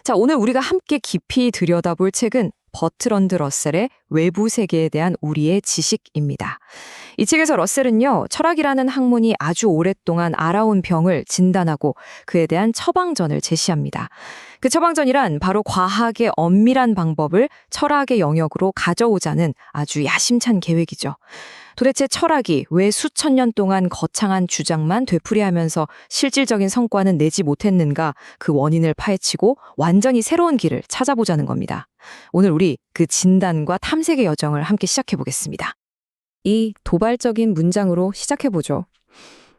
자, 오늘 우리가 함께 깊이 들여다볼 책은 버트런드 러셀의 외부 세계에 대한 우리의 지식입니다. 이 책에서 러셀은요, 철학이라는 학문이 아주 오랫동안 알아온 병을 진단하고 그에 대한 처방전을 제시합니다. 그 처방전이란 바로 과학의 엄밀한 방법을 철학의 영역으로 가져오자는 아주 야심찬 계획이죠. 도대체 철학이 왜 수천 년 동안 거창한 주장만 되풀이하면서 실질적인 성과는 내지 못했는가, 그 원인을 파헤치고 완전히 새로운 길을 찾아보자는 겁니다. 오늘 우리 그 진단과 탐색의 여정을 함께 시작해 보겠습니다. 이 도발적인 문장으로 시작해 보죠.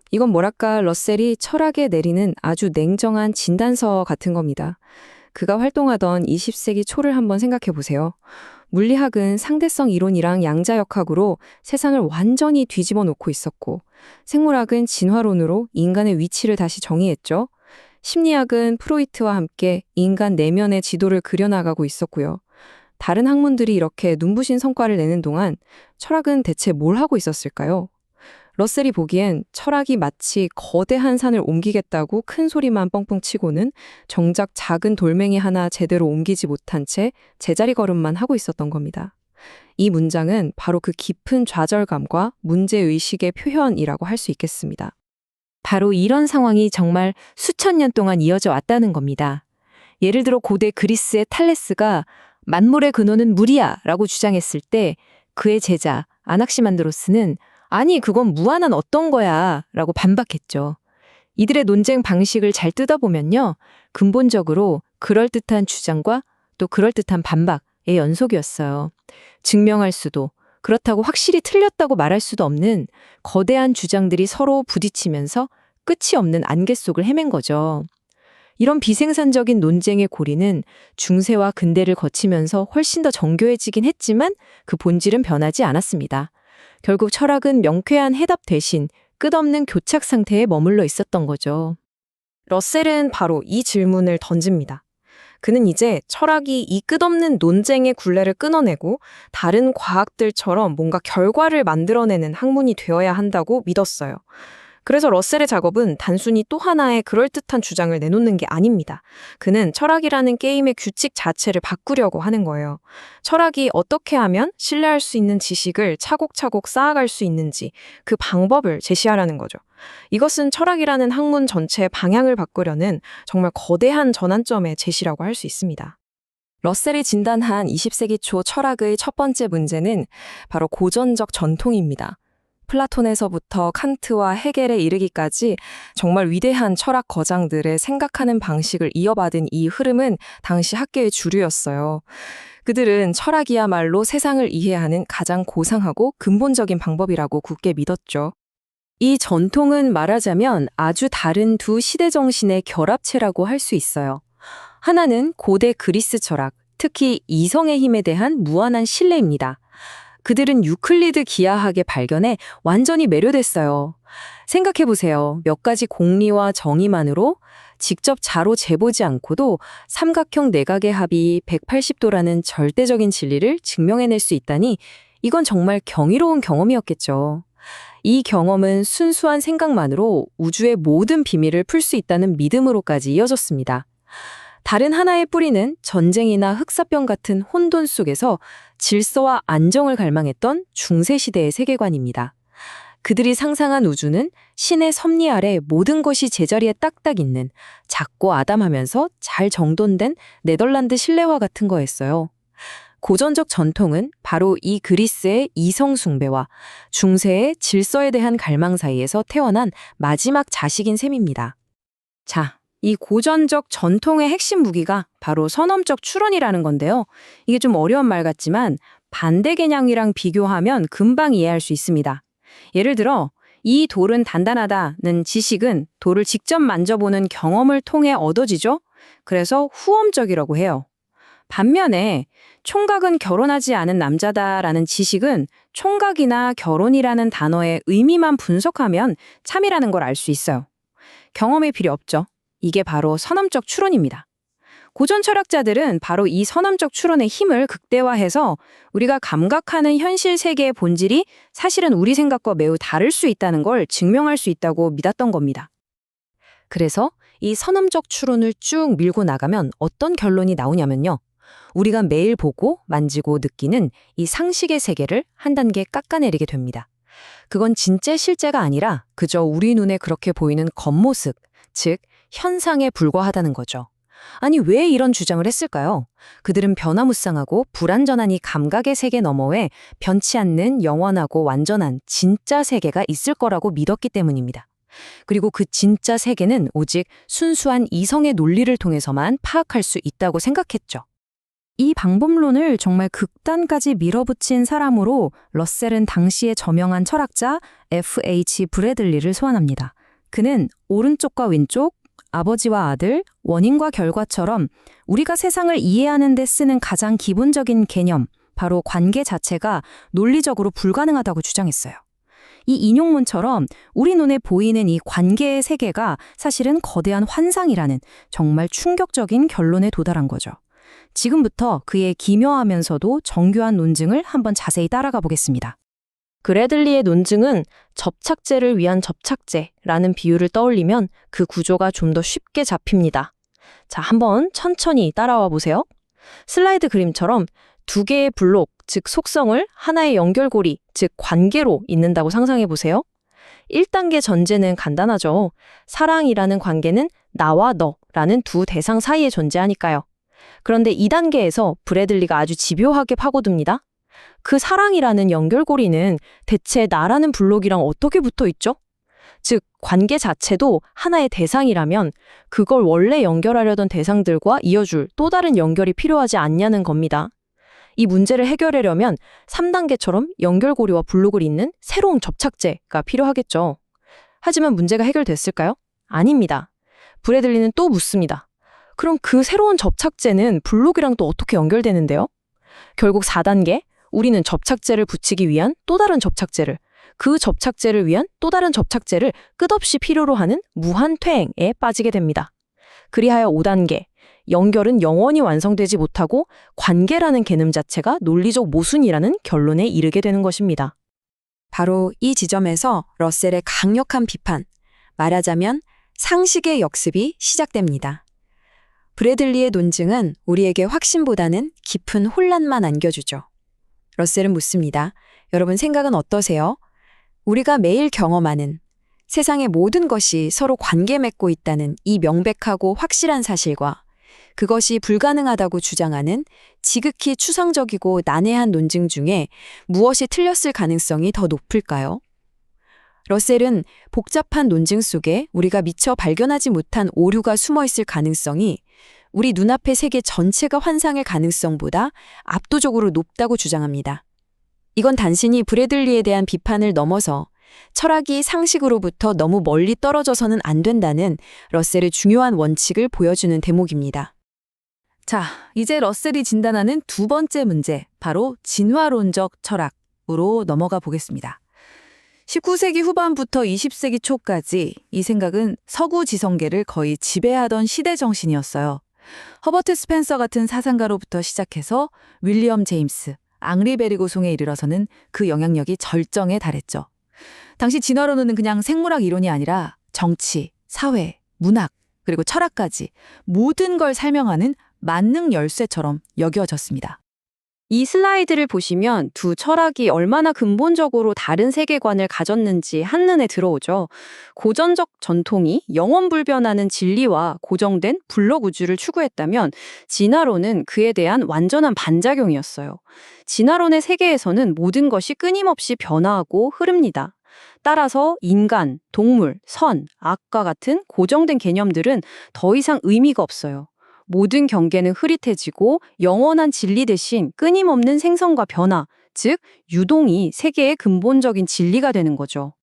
이건 뭐랄까, 러셀이 철학에 내리는 아주 냉정한 진단서 같은 겁니다. 그가 활동하던 20세기 초를 한번 생각해 보세요. 물리학은 상대성 이론이랑 양자역학으로 세상을 완전히 뒤집어 놓고 있었고, 생물학은 진화론으로 인간의 위치를 다시 정의했죠. 심리학은 프로이트와 함께 인간 내면의 지도를 그려나가고 있었고요. 다른 학문들이 이렇게 눈부신 성과를 내는 동안 철학은 대체 뭘 하고 있었을까요? 러셀이 보기엔 철학이 마치 거대한 산을 옮기겠다고 큰 소리만 뻥뻥 치고는 정작 작은 돌멩이 하나 제대로 옮기지 못한 채 제자리 걸음만 하고 있었던 겁니다. 이 문장은 바로 그 깊은 좌절감과 문제의식의 표현이라고 할 수 있겠습니다. 바로 이런 상황이 정말 수천 년 동안 이어져 왔다는 겁니다. 예를 들어 고대 그리스의 탈레스가 만물의 근원은 물이야 라고 주장했을 때 그의 제자 아낙시만드로스는 아니 그건 무한한 어떤 거야 라고 반박했죠. 이들의 논쟁 방식을 잘 뜯어보면요, 근본적으로 그럴듯한 주장과 또 그럴듯한 반박의 연속이었어요. 증명할 수도, 그렇다고 확실히 틀렸다고 말할 수도 없는 거대한 주장들이 서로 부딪히면서 끝이 없는 안개 속을 헤맨 거죠. 이런 비생산적인 논쟁의 고리는 중세와 근대를 거치면서 훨씬 더 정교해지긴 했지만 그 본질은 변하지 않았습니다. 결국 철학은 명쾌한 해답 대신 끝없는 교착 상태에 머물러 있었던 거죠. 러셀은 바로 이 질문을 던집니다. 그는 이제 철학이 이 끝없는 논쟁의 굴레를 끊어내고 다른 과학들처럼 뭔가 결과를 만들어내는 학문이 되어야 한다고 믿었어요. 그래서 러셀의 작업은 단순히 또 하나의 그럴듯한 주장을 내놓는 게 아닙니다. 그는 철학이라는 게임의 규칙 자체를 바꾸려고 하는 거예요. 철학이 어떻게 하면 신뢰할 수 있는 지식을 차곡차곡 쌓아갈 수 있는지 그 방법을 제시하라는 거죠. 이것은 철학이라는 학문 전체의 방향을 바꾸려는 정말 거대한 전환점의 제시라고 할 수 있습니다. 러셀이 진단한 20세기 초 철학의 첫 번째 문제는 바로 고전적 전통입니다. 플라톤에서부터 칸트와 헤겔에 이르기까지 정말 위대한 철학 거장들의 생각하는 방식을 이어받은 이 흐름은 당시 학계의 주류였어요. 그들은 철학이야말로 세상을 이해하는 가장 고상하고 근본적인 방법이라고 굳게 믿었죠. 이 전통은 말하자면 아주 다른 두 시대 정신의 결합체라고 할 수 있어요. 하나는 고대 그리스 철학, 특히 이성의 힘에 대한 무한한 신뢰입니다. 그들은 유클리드 기하학의 발견에 완전히 매료됐어요. 생각해보세요. 몇 가지 공리와 정의만으로 직접 자로 재보지 않고도 삼각형 내각의 합이 180도라는 절대적인 진리를 증명해낼 수 있다니 이건 정말 경이로운 경험이었겠죠. 이 경험은 순수한 생각만으로 우주의 모든 비밀을 풀 수 있다는 믿음으로까지 이어졌습니다. 다른 하나의 뿌리는 전쟁이나 흑사병 같은 혼돈 속에서 질서와 안정을 갈망했던 중세시대의 세계관입니다. 그들이 상상한 우주는 신의 섭리 아래 모든 것이 제자리에 딱딱 있는 작고 아담하면서 잘 정돈된 네덜란드 실내화 같은 거였어요. 고전적 전통은 바로 이 그리스의 이성 숭배와 중세의 질서에 대한 갈망 사이에서 태어난 마지막 자식인 셈입니다. 자, 이 고전적 전통의 핵심 무기가 바로 선험적 추론이라는 건데요. 이게 좀 어려운 말 같지만 반대 개념이랑 비교하면 금방 이해할 수 있습니다. 예를 들어 이 돌은 단단하다는 지식은 돌을 직접 만져보는 경험을 통해 얻어지죠. 그래서 후험적이라고 해요. 반면에 총각은 결혼하지 않은 남자다라는 지식은 총각이나 결혼이라는 단어의 의미만 분석하면 참이라는 걸 알 수 있어요. 경험이 필요 없죠. 이게 바로 선험적 추론입니다. 고전 철학자들은 바로 이 선험적 추론의 힘을 극대화해서 우리가 감각하는 현실 세계의 본질이 사실은 우리 생각과 매우 다를 수 있다는 걸 증명할 수 있다고 믿었던 겁니다. 그래서 이 선험적 추론을 쭉 밀고 나가면 어떤 결론이 나오냐면요. 우리가 매일 보고 만지고 느끼는 이 상식의 세계를 한 단계 깎아내리게 됩니다. 그건 진짜 실제가 아니라 그저 우리 눈에 그렇게 보이는 겉모습, 즉 현상에 불과하다는 거죠. 아니, 왜 이런 주장을 했을까요? 그들은 변화무쌍하고 불완전한 이 감각의 세계 너머에 변치 않는 영원하고 완전한 진짜 세계가 있을 거라고 믿었기 때문입니다. 그리고 그 진짜 세계는 오직 순수한 이성의 논리를 통해서만 파악할 수 있다고 생각했죠. 이 방법론을 정말 극단까지 밀어붙인 사람으로 러셀은 당시의 저명한 철학자 F.H. 브래들리를 소환합니다. 그는 오른쪽과 왼쪽, 아버지와 아들, 원인과 결과처럼 우리가 세상을 이해하는 데 쓰는 가장 기본적인 개념, 바로 관계 자체가 논리적으로 불가능하다고 주장했어요. 이 인용문처럼 우리 눈에 보이는 이 관계의 세계가 사실은 거대한 환상이라는 정말 충격적인 결론에 도달한 거죠. 지금부터 그의 기묘하면서도 정교한 논증을 한번 자세히 따라가 보겠습니다. 브래들리의 논증은 접착제를 위한 접착제라는 비유를 떠올리면 그 구조가 좀 더 쉽게 잡힙니다. 자, 한번 천천히 따라와 보세요. 슬라이드 그림처럼 두 개의 블록, 즉 속성을 하나의 연결고리, 즉 관계로 잇는다고 상상해 보세요. 1단계 전제는 간단하죠. 사랑이라는 관계는 나와 너라는 두 대상 사이에 존재하니까요. 그런데 2단계에서 브래들리가 아주 집요하게 파고듭니다. 그 사랑이라는 연결고리는 대체 나라는 블록이랑 어떻게 붙어 있죠? 즉, 관계 자체도 하나의 대상이라면 그걸 원래 연결하려던 대상들과 이어줄 또 다른 연결이 필요하지 않냐는 겁니다. 이 문제를 해결하려면 3단계처럼 연결고리와 블록을 잇는 새로운 접착제가 필요하겠죠. 하지만 문제가 해결됐을까요? 아닙니다. 브래들리는 또 묻습니다. 그럼 그 새로운 접착제는 블록이랑 또 어떻게 연결되는데요? 결국 4단계, 우리는 접착제를 붙이기 위한 또 다른 접착제를, 그 접착제를 위한 또 다른 접착제를 끝없이 필요로 하는 무한퇴행에 빠지게 됩니다. 그리하여 5단계, 연결은 영원히 완성되지 못하고 관계라는 개념 자체가 논리적 모순이라는 결론에 이르게 되는 것입니다. 바로 이 지점에서 러셀의 강력한 비판, 말하자면 상식의 역습이 시작됩니다. 브래들리의 논증은 우리에게 확신보다는 깊은 혼란만 안겨주죠. 러셀은 묻습니다. 여러분 생각은 어떠세요? 우리가 매일 경험하는 세상의 모든 것이 서로 관계 맺고 있다는 이 명백하고 확실한 사실과 그것이 불가능하다고 주장하는 지극히 추상적이고 난해한 논증 중에 무엇이 틀렸을 가능성이 더 높을까요? 러셀은 복잡한 논증 속에 우리가 미처 발견하지 못한 오류가 숨어 있을 가능성이 우리 눈앞의 세계 전체가 환상일 가능성보다 압도적으로 높다고 주장합니다. 이건 단순히 브래들리에 대한 비판을 넘어서 철학이 상식으로부터 너무 멀리 떨어져서는 안 된다는 러셀의 중요한 원칙을 보여주는 대목입니다. 자, 이제 러셀이 진단하는 두 번째 문제, 바로 진화론적 철학으로 넘어가 보겠습니다. 19세기 후반부터 20세기 초까지 이 생각은 서구 지성계를 거의 지배하던 시대 정신이었어요. 허버트 스펜서 같은 사상가로부터 시작해서 윌리엄 제임스, 앙리 베르고송에 이르러서는 그 영향력이 절정에 달했죠. 당시 진화론은 그냥 생물학 이론이 아니라 정치, 사회, 문학, 그리고 철학까지 모든 걸 설명하는 만능 열쇠처럼 여겨졌습니다. 이 슬라이드를 보시면 두 철학이 얼마나 근본적으로 다른 세계관을 가졌는지 한눈에 들어오죠. 고전적 전통이 영원불변하는 진리와 고정된 블록 우주를 추구했다면 진화론은 그에 대한 완전한 반작용이었어요. 진화론의 세계에서는 모든 것이 끊임없이 변화하고 흐릅니다. 따라서 인간, 동물, 선, 악과 같은 고정된 개념들은 더 이상 의미가 없어요. 모든 경계는 흐릿해지고 영원한 진리 대신 끊임없는 생성과 변화, 즉 유동이 세계의 근본적인 진리가 되는 거죠.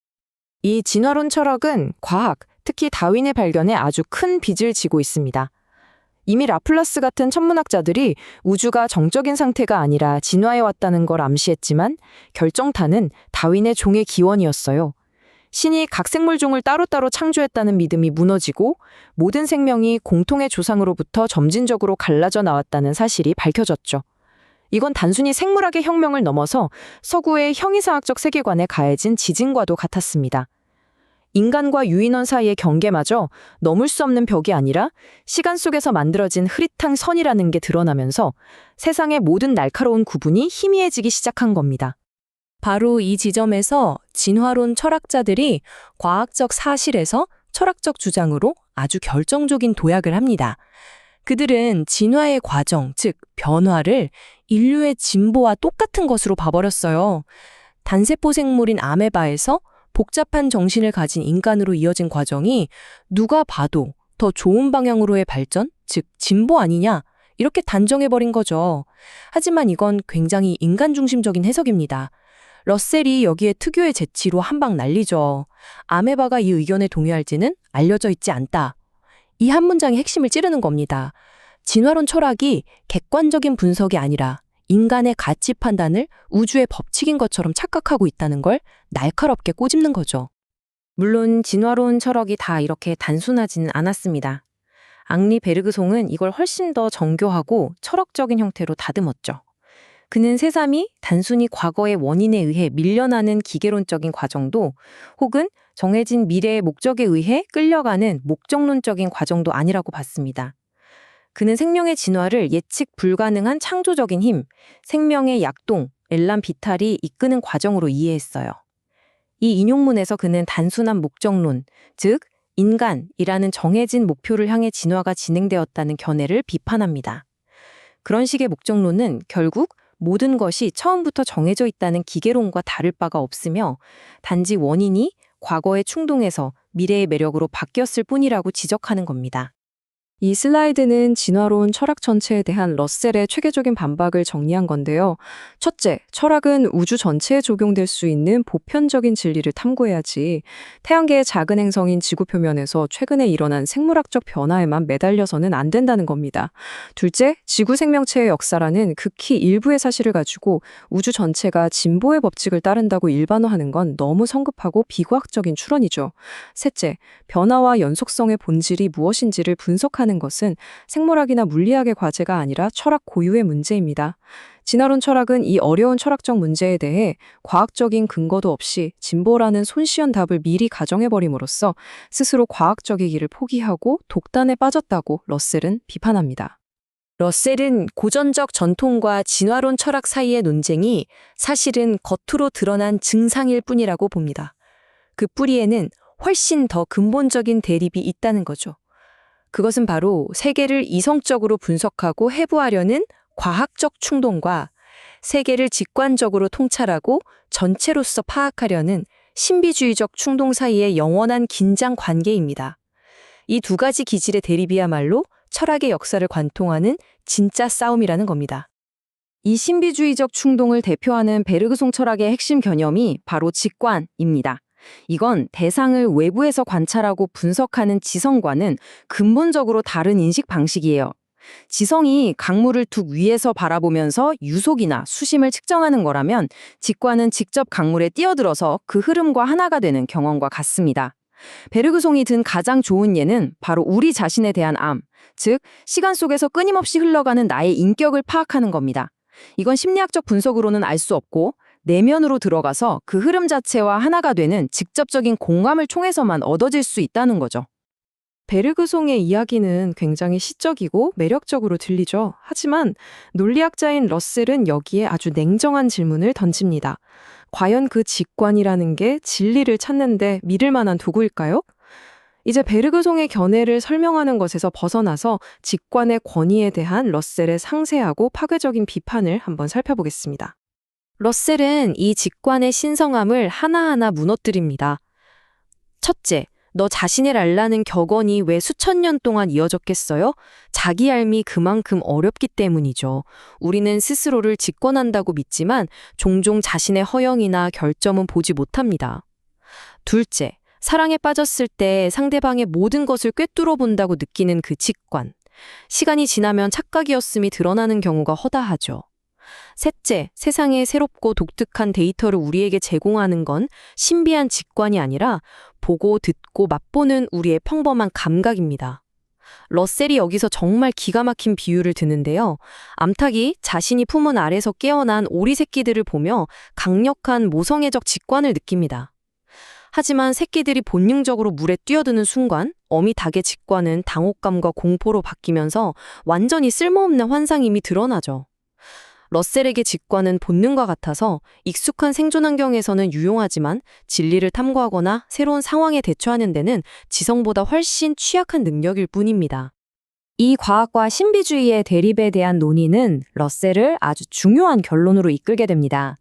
이 진화론 철학은 과학, 특히 다윈의 발견에 아주 큰 빚을 지고 있습니다. 이미 라플라스 같은 천문학자들이 우주가 정적인 상태가 아니라 진화해왔다는 걸 암시했지만 결정타는 다윈의 종의 기원이었어요. 신이 각 생물종을 따로따로 창조했다는 믿음이 무너지고 모든 생명이 공통의 조상으로부터 점진적으로 갈라져 나왔다는 사실이 밝혀졌죠. 이건 단순히 생물학의 혁명을 넘어서 서구의 형이상학적 세계관에 가해진 지진과도 같았습니다. 인간과 유인원 사이의 경계마저 넘을 수 없는 벽이 아니라 시간 속에서 만들어진 흐릿한 선이라는 게 드러나면서 세상의 모든 날카로운 구분이 희미해지기 시작한 겁니다. 바로 이 지점에서 진화론 철학자들이 과학적 사실에서 철학적 주장으로 아주 결정적인 도약을 합니다. 그들은 진화의 과정, 즉 변화를 인류의 진보와 똑같은 것으로 봐버렸어요. 단세포 생물인 아메바에서 복잡한 정신을 가진 인간으로 이어진 과정이 누가 봐도 더 좋은 방향으로의 발전, 즉 진보 아니냐, 이렇게 단정해버린 거죠. 하지만 이건 굉장히 인간 중심적인 해석입니다. 러셀이 여기에 특유의 재치로 한 방 날리죠. 아메바가 이 의견에 동의할지는 알려져 있지 않다. 이 한 문장이 핵심을 찌르는 겁니다. 진화론 철학이 객관적인 분석이 아니라 인간의 가치 판단을 우주의 법칙인 것처럼 착각하고 있다는 걸 날카롭게 꼬집는 거죠. 물론 진화론 철학이 다 이렇게 단순하지는 않았습니다. 앙리 베르그송은 이걸 훨씬 더 정교하고 철학적인 형태로 다듬었죠. 그는 새삼이 단순히 과거의 원인에 의해 밀려나는 기계론적인 과정도 혹은 정해진 미래의 목적에 의해 끌려가는 목적론적인 과정도 아니라고 봤습니다. 그는 생명의 진화를 예측 불가능한 창조적인 힘, 생명의 약동, 엘람 비탈이 이끄는 과정으로 이해했어요. 이 인용문에서 그는 단순한 목적론, 즉 인간이라는 정해진 목표를 향해 진화가 진행되었다는 견해를 비판합니다. 그런 식의 목적론은 결국 모든 것이 처음부터 정해져 있다는 기계론과 다를 바가 없으며 단지 원인이 과거의 충동에서 미래의 매력으로 바뀌었을 뿐이라고 지적하는 겁니다. 이 슬라이드는 진화론 철학 전체에 대한 러셀의 체계적인 반박을 정리한 건데요. 첫째, 철학은 우주 전체에 적용될 수 있는 보편적인 진리를 탐구해야지 태양계의 작은 행성인 지구 표면에서 최근에 일어난 생물학적 변화에만 매달려서는 안 된다는 겁니다. 둘째, 지구 생명체의 역사라는 극히 일부의 사실을 가지고 우주 전체가 진보의 법칙을 따른다고 일반화하는 건 너무 성급하고 비과학적인 추론이죠. 셋째, 변화와 연속성의 본질이 무엇인지를 분석하는 것은 생물학이나 물리학의 과제가 아니라 철학 고유의 문제입니다. 진화론 철학은 이 어려운 철학적 문제에 대해 과학적인 근거도 없이 진보라는 손쉬운 답을 미리 가정해버림으로써 스스로 과학적의 길을 포기하고 독단에 빠졌다고 러셀은 비판합니다. 러셀은 고전적 전통과 진화론 철학 사이의 논쟁이 사실은 겉으로 드러난 증상일 뿐이라고 봅니다. 그 뿌리에는 훨씬 더 근본적인 대립이 있다는 거죠. 그것은 바로 세계를 이성적으로 분석하고 해부하려는 과학적 충동과 세계를 직관적으로 통찰하고 전체로서 파악하려는 신비주의적 충동 사이의 영원한 긴장 관계입니다. 이 두 가지 기질의 대립이야말로 철학의 역사를 관통하는 진짜 싸움이라는 겁니다. 이 신비주의적 충동을 대표하는 베르그송 철학의 핵심 개념이 바로 직관입니다. 이건 대상을 외부에서 관찰하고 분석하는 지성과는 근본적으로 다른 인식 방식이에요. 지성이 강물을 둑 위에서 바라보면서 유속이나 수심을 측정하는 거라면 직관은 직접 강물에 뛰어들어서 그 흐름과 하나가 되는 경험과 같습니다. 베르그송이 든 가장 좋은 예는 바로 우리 자신에 대한 암, 즉 시간 속에서 끊임없이 흘러가는 나의 인격을 파악하는 겁니다. 이건 심리학적 분석으로는 알 수 없고 내면으로 들어가서 그 흐름 자체와 하나가 되는 직접적인 공감을 통해서만 얻어질 수 있다는 거죠. 베르그송의 이야기는 굉장히 시적이고 매력적으로 들리죠. 하지만 논리학자인 러셀은 여기에 아주 냉정한 질문을 던집니다. 과연 그 직관이라는 게 진리를 찾는데 믿을 만한 도구일까요? 이제 베르그송의 견해를 설명하는 것에서 벗어나서 직관의 권위에 대한 러셀의 상세하고 파괴적인 비판을 한번 살펴보겠습니다. 러셀은 이 직관의 신성함을 하나하나 무너뜨립니다. 첫째, 너 자신을 알라는 격언이 왜 수천 년 동안 이어졌겠어요? 자기 알미 그만큼 어렵기 때문이죠. 우리는 스스로를 직관한다고 믿지만 종종 자신의 허영이나 결점은 보지 못합니다. 둘째, 사랑에 빠졌을 때 상대방의 모든 것을 꿰뚫어 본다고 느끼는 그 직관. 시간이 지나면 착각이었음이 드러나는 경우가 허다하죠. 셋째, 세상의 새롭고 독특한 데이터를 우리에게 제공하는 건 신비한 직관이 아니라 보고 듣고 맛보는 우리의 평범한 감각입니다. 러셀이 여기서 정말 기가 막힌 비유를 드는데요. 암탉이 자신이 품은 알에서 깨어난 오리 새끼들을 보며 강력한 모성애적 직관을 느낍니다. 하지만 새끼들이 본능적으로 물에 뛰어드는 순간 어미 닭의 직관은 당혹감과 공포로 바뀌면서 완전히 쓸모없는 환상임이 드러나죠. 러셀에게 직관은 본능과 같아서 익숙한 생존 환경에서는 유용하지만 진리를 탐구하거나 새로운 상황에 대처하는 데는 지성보다 훨씬 취약한 능력일 뿐입니다. 이 과학과 신비주의의 대립에 대한 논의는 러셀을 아주 중요한 결론으로 이끌게 됩니다.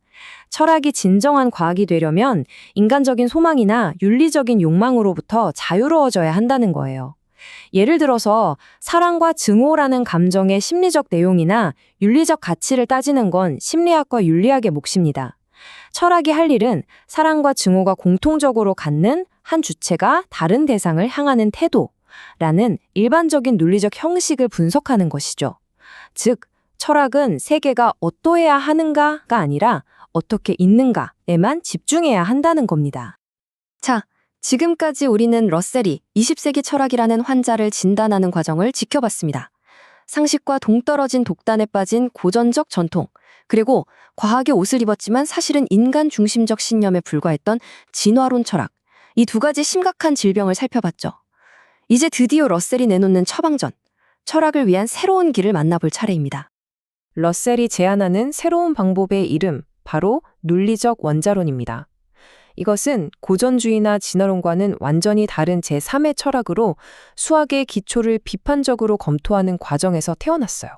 철학이 진정한 과학이 되려면 인간적인 소망이나 윤리적인 욕망으로부터 자유로워져야 한다는 거예요. 예를 들어서 사랑과 증오라는 감정의 심리적 내용이나 윤리적 가치를 따지는 건 심리학과 윤리학의 몫입니다. 철학이 할 일은 사랑과 증오가 공통적으로 갖는 한 주체가 다른 대상을 향하는 태도라는 일반적인 논리적 형식을 분석하는 것이죠. 즉, 철학은 세계가 어떠해야 하는가가 아니라 어떻게 있는가에만 집중해야 한다는 겁니다. 자, 지금까지 우리는 러셀이 20세기 철학이라는 환자를 진단하는 과정을 지켜봤습니다. 상식과 동떨어진 독단에 빠진 고전적 전통, 그리고 과학의 옷을 입었지만 사실은 인간 중심적 신념에 불과했던 진화론 철학, 이 두 가지 심각한 질병을 살펴봤죠. 이제 드디어 러셀이 내놓는 처방전, 철학을 위한 새로운 길을 만나볼 차례입니다. 러셀이 제안하는 새로운 방법의 이름, 바로 논리적 원자론입니다. 이것은 고전주의나 진화론과는 완전히 다른 제3의 철학으로 수학의 기초를 비판적으로 검토하는 과정에서 태어났어요.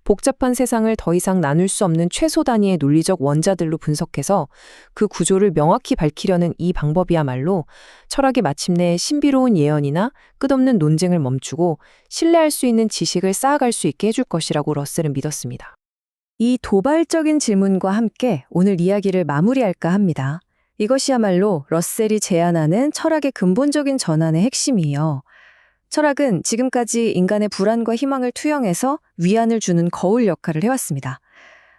복잡한 세상을 더 이상 나눌 수 없는 최소 단위의 논리적 원자들로 분석해서 그 구조를 명확히 밝히려는 이 방법이야말로 철학이 마침내 신비로운 예언이나 끝없는 논쟁을 멈추고 신뢰할 수 있는 지식을 쌓아갈 수 있게 해줄 것이라고 러셀은 믿었습니다. 이 도발적인 질문과 함께 오늘 이야기를 마무리할까 합니다. 이것이야말로 러셀이 제안하는 철학의 근본적인 전환의 핵심이에요. 철학은 지금까지 인간의 불안과 희망을 투영해서 위안을 주는 거울 역할을 해왔습니다.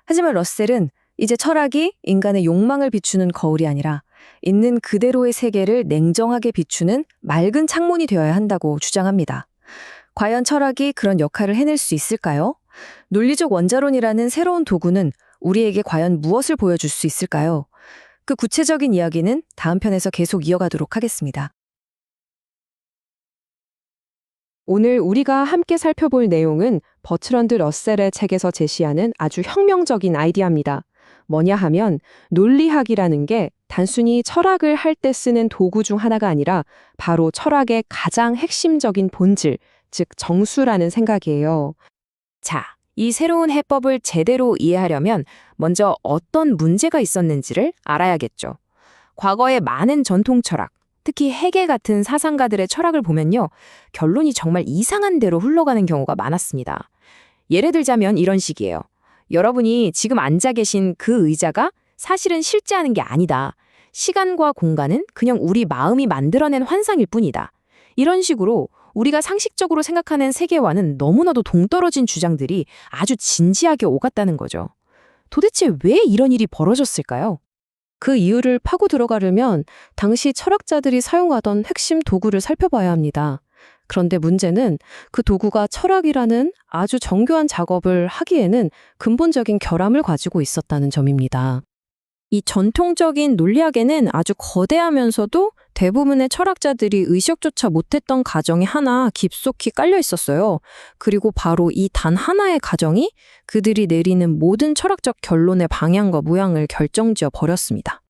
하지만 러셀은 이제 철학이 인간의 욕망을 비추는 거울이 아니라 있는 그대로의 세계를 냉정하게 비추는 맑은 창문이 되어야 한다고 주장합니다. 과연 철학이 그런 역할을 해낼 수 있을까요? 논리적 원자론이라는 새로운 도구는 우리에게 과연 무엇을 보여줄 수 있을까요? 그 구체적인 이야기는 다음 편에서 계속 이어가도록 하겠습니다. 오늘 우리가 함께 살펴볼 내용은 버트런드 러셀의 책에서 제시하는 아주 혁명적인 아이디어입니다. 뭐냐 하면 논리학이라는 게 단순히 철학을 할 때 쓰는 도구 중 하나가 아니라 바로 철학의 가장 핵심적인 본질, 즉 정수라는 생각이에요. 자, 이 새로운 해법을 제대로 이해하려면 먼저 어떤 문제가 있었는지를 알아야겠죠. 과거의 많은 전통 철학, 특히 헤겔 같은 사상가들의 철학을 보면요, 결론이 정말 이상한 대로 흘러가는 경우가 많았습니다. 예를 들자면 이런 식이에요. 여러분이 지금 앉아 계신 그 의자가 사실은 실제하는 게 아니다. 시간과 공간은 그냥 우리 마음이 만들어낸 환상일 뿐이다. 이런 식으로 우리가 상식적으로 생각하는 세계와는 너무나도 동떨어진 주장들이 아주 진지하게 오갔다는 거죠. 도대체 왜 이런 일이 벌어졌을까요? 그 이유를 파고 들어가려면 당시 철학자들이 사용하던 핵심 도구를 살펴봐야 합니다. 그런데 문제는 그 도구가 철학이라는 아주 정교한 작업을 하기에는 근본적인 결함을 가지고 있었다는 점입니다. 이 전통적인 논리학에는 아주 거대하면서도 대부분의 철학자들이 의식조차 못했던 가정이 하나 깊숙이 깔려 있었어요. 그리고 바로 이 단 하나의 가정이 그들이 내리는 모든 철학적 결론의 방향과 모양을 결정지어 버렸습니다.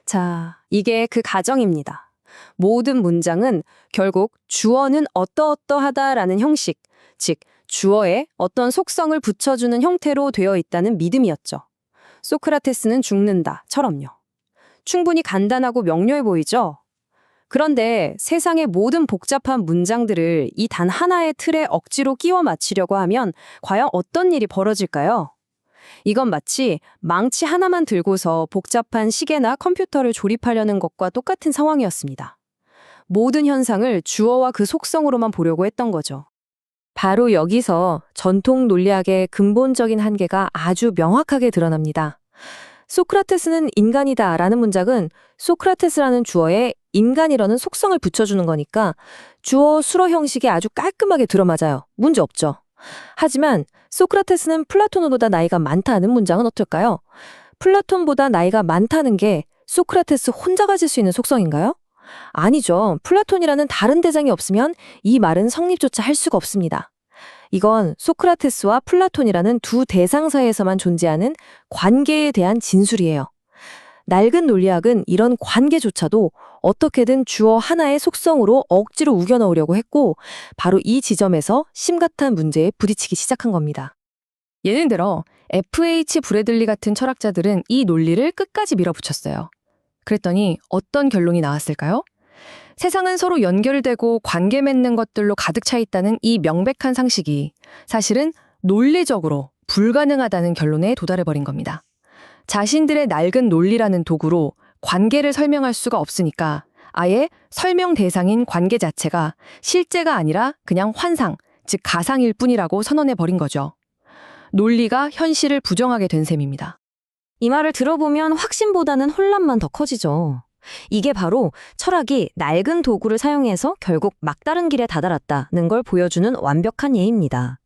자, 이게 그 가정입니다. 모든 문장은 결국 주어는 어떠어떠하다라는 형식, 즉 주어에 어떤 속성을 붙여주는 형태로 되어 있다는 믿음이었죠. 소크라테스는 죽는다처럼요. 충분히 간단하고 명료해 보이죠? 그런데 세상의 모든 복잡한 문장들을 이 단 하나의 틀에 억지로 끼워 맞추려고 하면 과연 어떤 일이 벌어질까요? 이건 마치 망치 하나만 들고서 복잡한 시계나 컴퓨터를 조립하려는 것과 똑같은 상황이었습니다. 모든 현상을 주어와 그 속성으로만 보려고 했던 거죠. 바로 여기서 전통 논리학의 근본적인 한계가 아주 명확하게 드러납니다. 소크라테스는 인간이다라는 문장은 소크라테스라는 주어에 인간이라는 속성을 붙여주는 거니까 주어 수로 형식이 아주 깔끔하게 들어맞아요. 문제 없죠. 하지만 소크라테스는 플라톤보다 나이가 많다는 문장은 어떨까요? 플라톤보다 나이가 많다는 게 소크라테스 혼자 가질 수 있는 속성인가요? 아니죠. 플라톤이라는 다른 대상이 없으면 이 말은 성립조차 할 수가 없습니다. 이건 소크라테스와 플라톤이라는 두 대상 사이에서만 존재하는 관계에 대한 진술이에요. 낡은 논리학은 이런 관계조차도 어떻게든 주어 하나의 속성으로 억지로 우겨 넣으려고 했고, 바로 이 지점에서 심각한 문제에 부딪히기 시작한 겁니다. 예를 들어 F.H. 브래들리 같은 철학자들은 이 논리를 끝까지 밀어붙였어요. 그랬더니 어떤 결론이 나왔을까요? 세상은 서로 연결되고 관계 맺는 것들로 가득 차 있다는 이 명백한 상식이 사실은 논리적으로 불가능하다는 결론에 도달해버린 겁니다. 자신들의 낡은 논리라는 도구로 관계를 설명할 수가 없으니까 아예 설명 대상인 관계 자체가 실제가 아니라 그냥 환상, 즉 가상일 뿐이라고 선언해버린 거죠. 논리가 현실을 부정하게 된 셈입니다. 이 말을 들어보면 확신보다는 혼란만 더 커지죠. 이게 바로 철학이 낡은 도구를 사용해서 결국 막다른 길에 다다랐다는 걸 보여주는 완벽한 예입니다.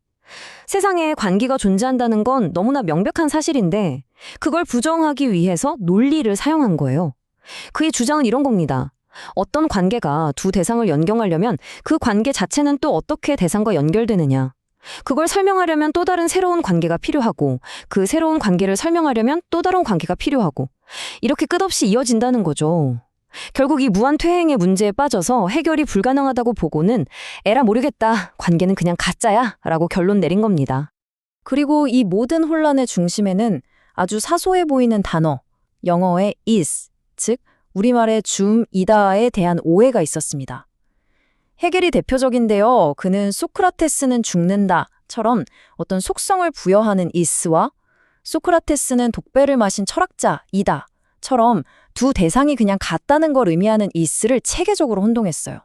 세상에 관계가 존재한다는 건 너무나 명백한 사실인데 그걸 부정하기 위해서 논리를 사용한 거예요. 그의 주장은 이런 겁니다. 어떤 관계가 두 대상을 연결하려면 그 관계 자체는 또 어떻게 대상과 연결되느냐. 그걸 설명하려면 또 다른 새로운 관계가 필요하고 그 새로운 관계를 설명하려면 또 다른 관계가 필요하고 이렇게 끝없이 이어진다는 거죠. 결국 이 무한퇴행의 문제에 빠져서 해결이 불가능하다고 보고는 에라 모르겠다. 관계는 그냥 가짜야. 라고 결론 내린 겁니다. 그리고 이 모든 혼란의 중심에는 아주 사소해 보이는 단어, 영어의 is, 즉 우리말의 줌이다에 대한 오해가 있었습니다. 헤겔이 대표적인데요. 그는 소크라테스는 죽는다처럼 어떤 속성을 부여하는 is와 소크라테스는 독배를 마신 철학자이다처럼 두 대상이 그냥 같다는 걸 의미하는 is를 체계적으로 혼동했어요.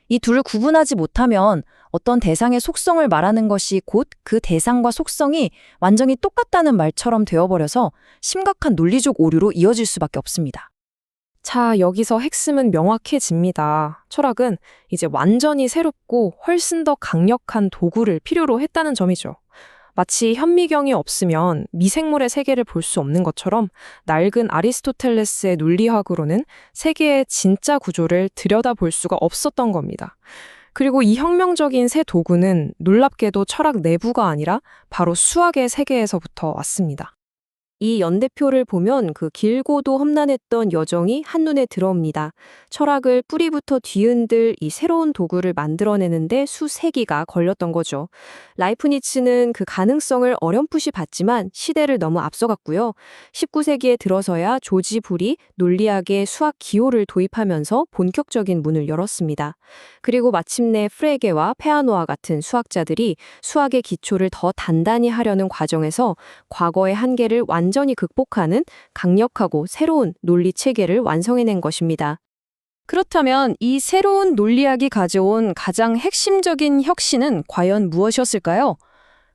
이 둘을 구분하지 못하면 어떤 대상의 속성을 말하는 것이 곧 그 대상과 속성이 완전히 똑같다는 말처럼 되어버려서 심각한 논리적 오류로 이어질 수밖에 없습니다. 자, 여기서 핵심은 명확해집니다. 철학은 이제 완전히 새롭고 훨씬 더 강력한 도구를 필요로 했다는 점이죠. 마치 현미경이 없으면 미생물의 세계를 볼 수 없는 것처럼 낡은 아리스토텔레스의 논리학으로는 세계의 진짜 구조를 들여다볼 수가 없었던 겁니다. 그리고 이 혁명적인 새 도구는 놀랍게도 철학 내부가 아니라 바로 수학의 세계에서부터 왔습니다. 이 연대표를 보면 그 길고도 험난했던 여정이 한눈에 들어옵니다. 철학을 뿌리부터 뒤흔들 이 새로운 도구를 만들어내는데 수세기가 걸렸던 거죠. 라이프니츠는 그 가능성을 어렴풋이 봤지만 시대를 너무 앞서갔고요. 19세기에 들어서야 조지 불이 논리학의 수학 기호를 도입하면서 본격적인 문을 열었습니다. 그리고 마침내 프레게와 페아노와 같은 수학자들이 수학의 기초를 더 단단히 하려는 과정에서 과거의 한계를 완전히 극복하는 강력하고 새로운 논리 체계를 완성해낸 것입니다. 그렇다면 이 새로운 논리학이 가져온 가장 핵심적인 혁신은 과연 무엇이었을까요?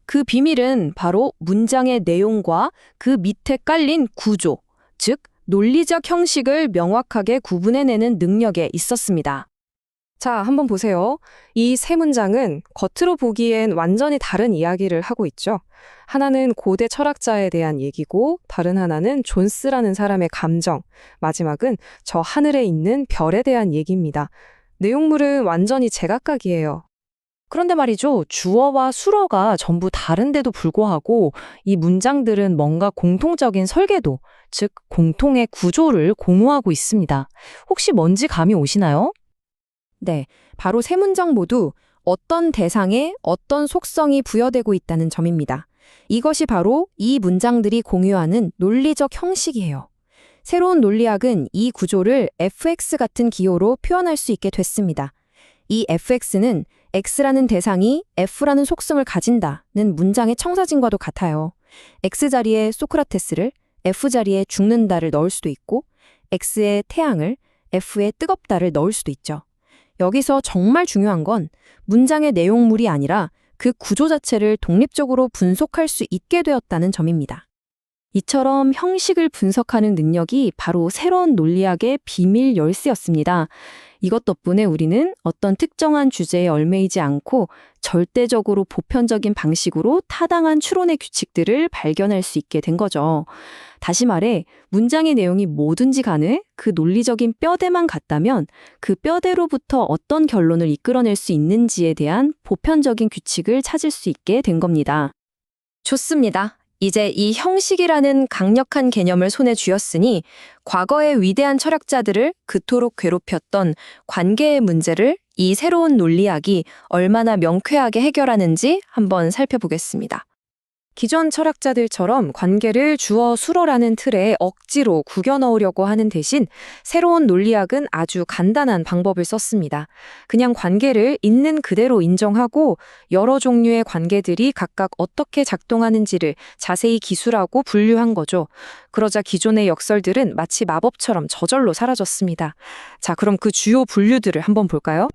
그 비밀은 바로 문장의 내용과 그 밑에 깔린 구조, 즉 논리적 형식을 명확하게 구분해내는 능력에 있었습니다. 자, 한번 보세요. 이 세 문장은 겉으로 보기엔 완전히 다른 이야기를 하고 있죠. 하나는 고대 철학자에 대한 얘기고 다른 하나는 존스라는 사람의 감정, 마지막은 저 하늘에 있는 별에 대한 얘기입니다. 내용물은 완전히 제각각이에요. 그런데 말이죠. 주어와 수어가 전부 다른데도 불구하고 이 문장들은 뭔가 공통적인 설계도, 즉 공통의 구조를 공유하고 있습니다. 혹시 뭔지 감이 오시나요? 네, 바로 세 문장 모두 어떤 대상에 어떤 속성이 부여되고 있다는 점입니다. 이것이 바로 이 문장들이 공유하는 논리적 형식이에요. 새로운 논리학은 이 구조를 fx 같은 기호로 표현할 수 있게 됐습니다. 이 fx는 x라는 대상이 f라는 속성을 가진다는 문장의 청사진과도 같아요. x 자리에 소크라테스를 f 자리에 죽는다를 넣을 수도 있고 x의 태양을 f의 뜨겁다를 넣을 수도 있죠. 여기서 정말 중요한 건 문장의 내용물이 아니라 그 구조 자체를 독립적으로 분석할 수 있게 되었다는 점입니다. 이처럼 형식을 분석하는 능력이 바로 새로운 논리학의 비밀 열쇠였습니다. 이것 덕분에 우리는 어떤 특정한 주제에 얽매이지 않고 절대적으로 보편적인 방식으로 타당한 추론의 규칙들을 발견할 수 있게 된 거죠. 다시 말해, 문장의 내용이 뭐든지 간에 그 논리적인 뼈대만 같다면 그 뼈대로부터 어떤 결론을 이끌어낼 수 있는지에 대한 보편적인 규칙을 찾을 수 있게 된 겁니다. 좋습니다. 이제 이 형식이라는 강력한 개념을 손에 쥐었으니 과거의 위대한 철학자들을 그토록 괴롭혔던 관계의 문제를 이 새로운 논리학이 얼마나 명쾌하게 해결하는지 한번 살펴보겠습니다. 기존 철학자들처럼 관계를 주어 수어라는 틀에 억지로 구겨 넣으려고 하는 대신 새로운 논리학은 아주 간단한 방법을 썼습니다. 그냥 관계를 있는 그대로 인정하고 여러 종류의 관계들이 각각 어떻게 작동하는지를 자세히 기술하고 분류한 거죠. 그러자 기존의 역설들은 마치 마법처럼 저절로 사라졌습니다. 자, 그럼 그 주요 분류들을 한번 볼까요?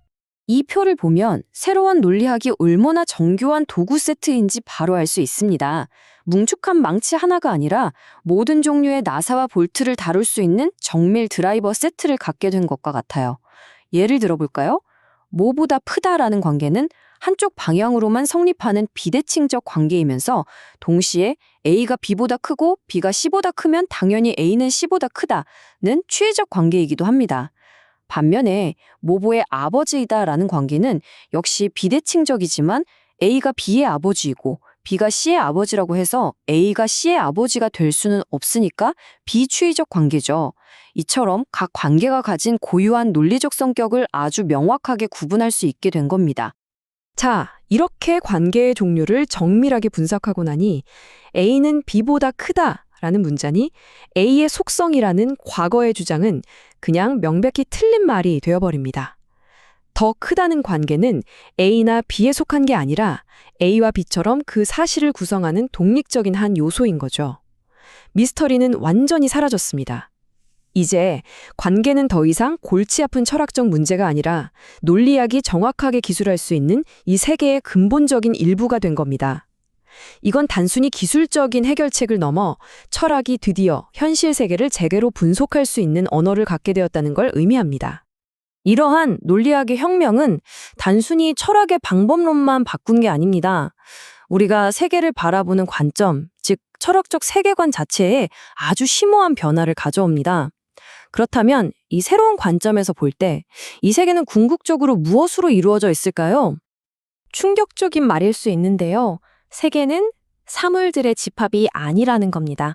이 표를 보면 새로운 논리학이 얼마나 정교한 도구 세트인지 바로 알 수 있습니다. 뭉툭한 망치 하나가 아니라 모든 종류의 나사와 볼트를 다룰 수 있는 정밀 드라이버 세트를 갖게 된 것과 같아요. 예를 들어볼까요? 뭐보다 크다라는 관계는 한쪽 방향으로만 성립하는 비대칭적 관계이면서 동시에 A가 B보다 크고 B가 C보다 크면 당연히 A는 C보다 크다는 추이적 관계이기도 합니다. 반면에 모보의 아버지이다라는 관계는 역시 비대칭적이지만 A가 B의 아버지이고 B가 C의 아버지라고 해서 A가 C의 아버지가 될 수는 없으니까 비추이적 관계죠. 이처럼 각 관계가 가진 고유한 논리적 성격을 아주 명확하게 구분할 수 있게 된 겁니다. 자, 이렇게 관계의 종류를 정밀하게 분석하고 나니 A는 B보다 크다라는 문자니 A의 속성이라는 과거의 주장은 그냥 명백히 틀린 말이 되어버립니다. 더 크다는 관계는 A나 B에 속한 게 아니라 A와 B처럼 그 사실을 구성하는 독립적인 한 요소인 거죠. 미스터리는 완전히 사라졌습니다. 이제 관계는 더 이상 골치 아픈 철학적 문제가 아니라 논리학이 정확하게 기술할 수 있는 이 세계의 근본적인 일부가 된 겁니다. 이건 단순히 기술적인 해결책을 넘어 철학이 드디어 현실 세계를 제대로 분석할 수 있는 언어를 갖게 되었다는 걸 의미합니다. 이러한 논리학의 혁명은 단순히 철학의 방법론만 바꾼 게 아닙니다. 우리가 세계를 바라보는 관점, 즉 철학적 세계관 자체에 아주 심오한 변화를 가져옵니다. 그렇다면 이 새로운 관점에서 볼 때 이 세계는 궁극적으로 무엇으로 이루어져 있을까요? 충격적인 말일 수 있는데요. 세계는 사물들의 집합이 아니라는 겁니다.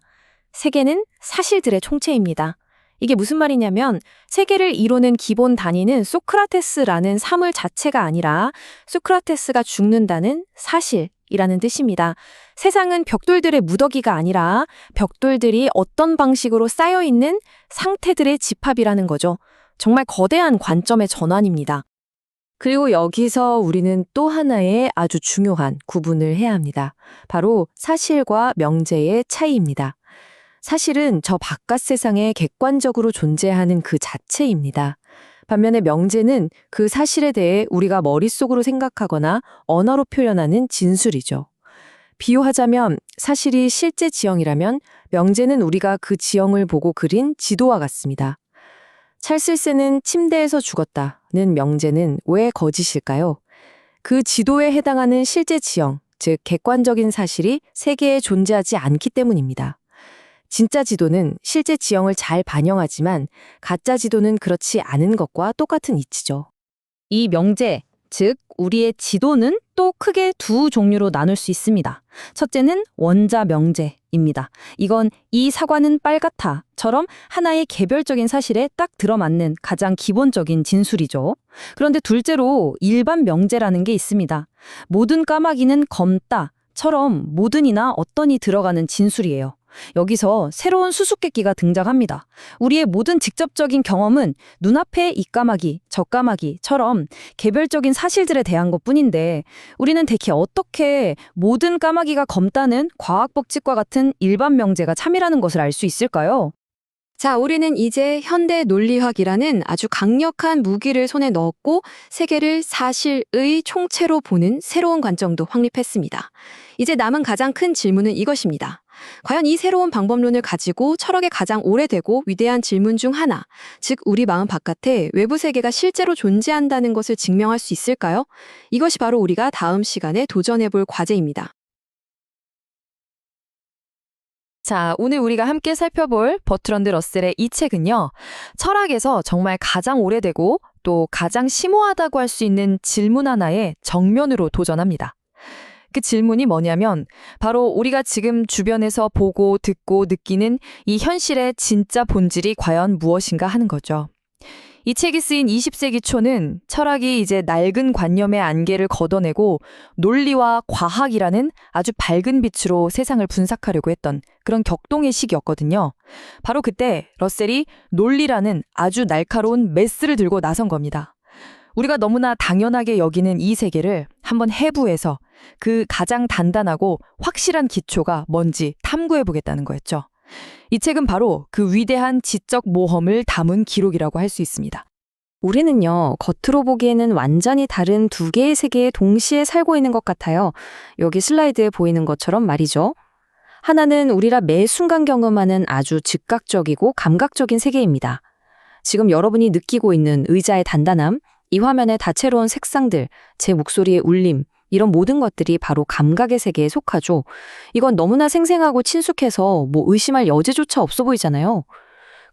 세계는 사실들의 총체입니다. 이게 무슨 말이냐면 세계를 이루는 기본 단위는 소크라테스라는 사물 자체가 아니라 소크라테스가 죽는다는 사실이라는 뜻입니다. 세상은 벽돌들의 무더기가 아니라 벽돌들이 어떤 방식으로 쌓여있는 상태들의 집합이라는 거죠. 정말 거대한 관점의 전환입니다. 그리고 여기서 우리는 또 하나의 아주 중요한 구분을 해야 합니다. 바로 사실과 명제의 차이입니다. 사실은 저 바깥 세상에 객관적으로 존재하는 그 자체입니다. 반면에 명제는 그 사실에 대해 우리가 머릿속으로 생각하거나 언어로 표현하는 진술이죠. 비유하자면 사실이 실제 지형이라면 명제는 우리가 그 지형을 보고 그린 지도와 같습니다. 찰슬스는 침대에서 죽었다는 명제는 왜 거짓일까요? 그 지도에 해당하는 실제 지형, 즉 객관적인 사실이 세계에 존재하지 않기 때문입니다. 진짜 지도는 실제 지형을 잘 반영하지만 가짜 지도는 그렇지 않은 것과 똑같은 이치죠. 이 명제, 즉 우리의 지도는 또 크게 두 종류로 나눌 수 있습니다. 첫째는 원자 명제입니다. 이건 이 사과는 빨갛다처럼 하나의 개별적인 사실에 딱 들어맞는 가장 기본적인 진술이죠. 그런데 둘째로 일반 명제라는 게 있습니다. 모든 까마귀는 검다처럼 모든이나 어떤이 들어가는 진술이에요. 여기서 새로운 수수께끼가 등장합니다. 우리의 모든 직접적인 경험은 눈앞에 이 까마귀, 저 까마귀처럼 개별적인 사실들에 대한 것뿐인데 우리는 대체 어떻게 모든 까마귀가 검다는 과학 법칙과 같은 일반 명제가 참이라는 것을 알 수 있을까요? 자, 우리는 이제 현대 논리학이라는 아주 강력한 무기를 손에 넣었고 세계를 사실의 총체로 보는 새로운 관점도 확립했습니다. 이제 남은 가장 큰 질문은 이것입니다. 과연 이 새로운 방법론을 가지고 철학의 가장 오래되고 위대한 질문 중 하나, 즉 우리 마음 바깥에 외부 세계가 실제로 존재한다는 것을 증명할 수 있을까요? 이것이 바로 우리가 다음 시간에 도전해볼 과제입니다. 자, 오늘 우리가 함께 살펴볼 버트런드 러셀의 이 책은요, 철학에서 정말 가장 오래되고 또 가장 심오하다고 할 수 있는 질문 하나에 정면으로 도전합니다. 그 질문이 뭐냐면 바로 우리가 지금 주변에서 보고 듣고 느끼는 이 현실의 진짜 본질이 과연 무엇인가 하는 거죠. 이 책이 쓰인 20세기 초는 철학이 이제 낡은 관념의 안개를 걷어내고 논리와 과학이라는 아주 밝은 빛으로 세상을 분석하려고 했던 그런 격동의 시기였거든요. 바로 그때 러셀이 논리라는 아주 날카로운 메스를 들고 나선 겁니다. 우리가 너무나 당연하게 여기는 이 세계를 한번 해부해서 그 가장 단단하고 확실한 기초가 뭔지 탐구해보겠다는 거였죠. 이 책은 바로 그 위대한 지적 모험을 담은 기록이라고 할 수 있습니다. 우리는요, 겉으로 보기에는 완전히 다른 두 개의 세계에 동시에 살고 있는 것 같아요. 여기 슬라이드에 보이는 것처럼 말이죠. 하나는 우리가 매 순간 경험하는 아주 즉각적이고 감각적인 세계입니다. 지금 여러분이 느끼고 있는 의자의 단단함, 이 화면의 다채로운 색상들, 제 목소리의 울림, 이런 모든 것들이 바로 감각의 세계에 속하죠. 이건 너무나 생생하고 친숙해서 의심할 여지조차 없어 보이잖아요.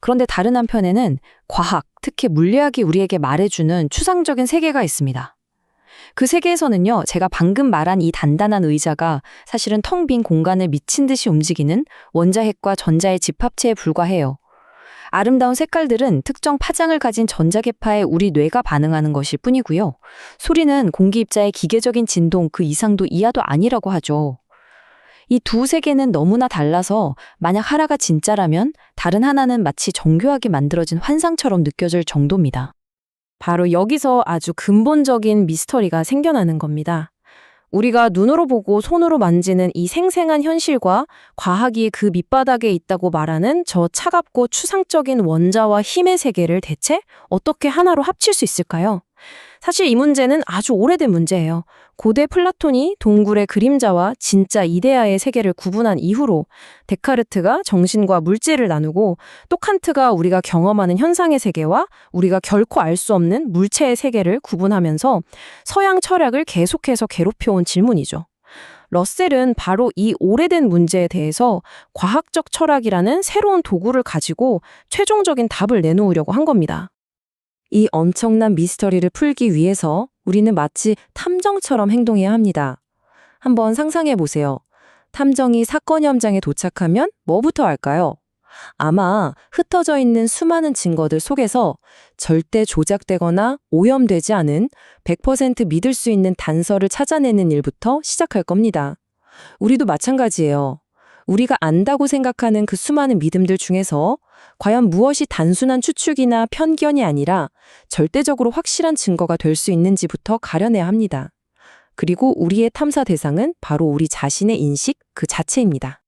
그런데 다른 한편에는 과학, 특히 물리학이 우리에게 말해주는 추상적인 세계가 있습니다. 그 세계에서는요, 제가 방금 말한 이 단단한 의자가 사실은 텅 빈 공간을 미친 듯이 움직이는 원자핵과 전자의 집합체에 불과해요. 아름다운 색깔들은 특정 파장을 가진 전자계파에 우리 뇌가 반응하는 것일 뿐이고요. 소리는 공기 입자의 기계적인 진동 그 이상도 이하도 아니라고 하죠. 이 두 세계는 너무나 달라서 만약 하나가 진짜라면 다른 하나는 마치 정교하게 만들어진 환상처럼 느껴질 정도입니다. 바로 여기서 아주 근본적인 미스터리가 생겨나는 겁니다. 우리가 눈으로 보고 손으로 만지는 이 생생한 현실과 과학이 그 밑바닥에 있다고 말하는 저 차갑고 추상적인 원자와 힘의 세계를 대체 어떻게 하나로 합칠 수 있을까요? 사실 이 문제는 아주 오래된 문제예요. 고대 플라톤이 동굴의 그림자와 진짜 이데아의 세계를 구분한 이후로 데카르트가 정신과 물질을 나누고 또 칸트가 우리가 경험하는 현상의 세계와 우리가 결코 알 수 없는 물체의 세계를 구분하면서 서양 철학을 계속해서 괴롭혀온 질문이죠. 러셀은 바로 이 오래된 문제에 대해서 과학적 철학이라는 새로운 도구를 가지고 최종적인 답을 내놓으려고 한 겁니다. 이 엄청난 미스터리를 풀기 위해서 우리는 마치 탐정처럼 행동해야 합니다. 한번 상상해 보세요. 탐정이 사건 현장에 도착하면 뭐부터 할까요? 아마 흩어져 있는 수많은 증거들 속에서 절대 조작되거나 오염되지 않은 100% 믿을 수 있는 단서를 찾아내는 일부터 시작할 겁니다. 우리도 마찬가지예요. 우리가 안다고 생각하는 그 수많은 믿음들 중에서 과연 무엇이 단순한 추측이나 편견이 아니라 절대적으로 확실한 증거가 될 수 있는지부터 가려내야 합니다. 그리고 우리의 탐사 대상은 바로 우리 자신의 인식 그 자체입니다.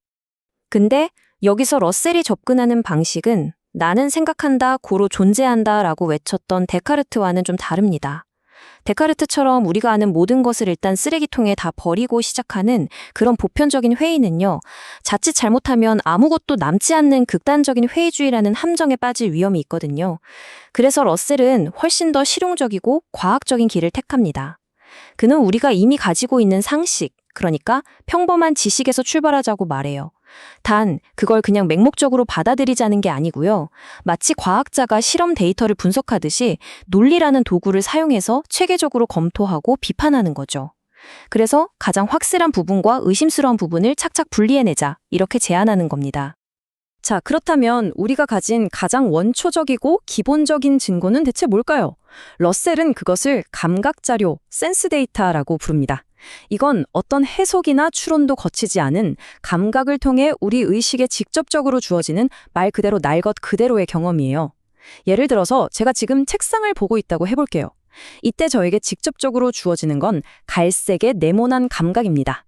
근데 여기서 러셀이 접근하는 방식은 나는 생각한다, 고로 존재한다 라고 외쳤던 데카르트와는 좀 다릅니다. 데카르트처럼 우리가 아는 모든 것을 일단 쓰레기통에 다 버리고 시작하는 그런 보편적인 회의는요, 자칫 잘못하면 아무것도 남지 않는 극단적인 회의주의라는 함정에 빠질 위험이 있거든요. 그래서 러셀은 훨씬 더 실용적이고 과학적인 길을 택합니다. 그는 우리가 이미 가지고 있는 상식, 그러니까 평범한 지식에서 출발하자고 말해요. 단, 그걸 그냥 맹목적으로 받아들이자는 게 아니고요. 마치 과학자가 실험 데이터를 분석하듯이 논리라는 도구를 사용해서 체계적으로 검토하고 비판하는 거죠. 그래서 가장 확실한 부분과 의심스러운 부분을 착착 분리해내자, 이렇게 제안하는 겁니다. 자, 그렇다면 우리가 가진 가장 원초적이고 기본적인 증거는 대체 뭘까요? 러셀은 그것을 감각자료, 센스 데이터라고 부릅니다. 이건 어떤 해석이나 추론도 거치지 않은 감각을 통해 우리 의식에 직접적으로 주어지는 말 그대로 날 것 그대로의 경험이에요. 예를 들어서 제가 지금 책상을 보고 있다고 해볼게요. 이때 저에게 직접적으로 주어지는 건 갈색의 네모난 감각입니다.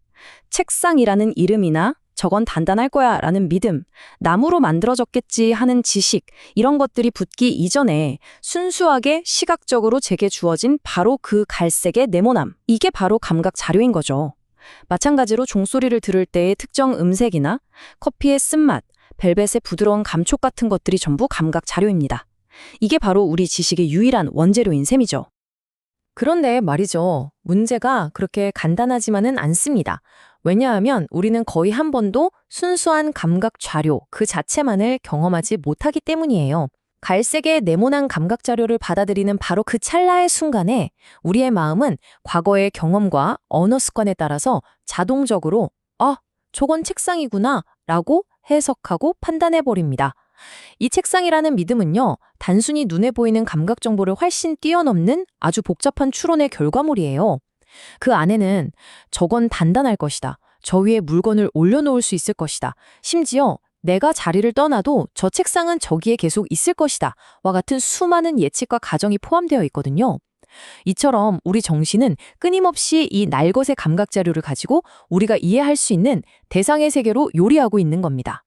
책상이라는 이름이나 저건 단단할 거야 라는 믿음, 나무로 만들어졌겠지 하는 지식, 이런 것들이 붙기 이전에 순수하게 시각적으로 제게 주어진 바로 그 갈색의 네모남, 이게 바로 감각 자료인 거죠. 마찬가지로 종소리를 들을 때의 특정 음색이나 커피의 쓴맛, 벨벳의 부드러운 감촉 같은 것들이 전부 감각 자료입니다. 이게 바로 우리 지식의 유일한 원재료인 셈이죠. 그런데 말이죠. 문제가 그렇게 간단하지만은 않습니다. 왜냐하면 우리는 거의 한 번도 순수한 감각 자료 그 자체만을 경험하지 못하기 때문이에요. 갈색의 네모난 감각 자료를 받아들이는 바로 그 찰나의 순간에 우리의 마음은 과거의 경험과 언어 습관에 따라서 자동적으로 저건 책상이구나 라고 해석하고 판단해버립니다. 이 책상이라는 믿음은요, 단순히 눈에 보이는 감각 정보를 훨씬 뛰어넘는 아주 복잡한 추론의 결과물이에요. 그 안에는 저건 단단할 것이다. 저 위에 물건을 올려놓을 수 있을 것이다. 심지어 내가 자리를 떠나도 저 책상은 저기에 계속 있을 것이다. 와 같은 수많은 예측과 가정이 포함되어 있거든요. 이처럼 우리 정신은 끊임없이 이 날것의 감각 자료를 가지고 우리가 이해할 수 있는 대상의 세계로 요리하고 있는 겁니다.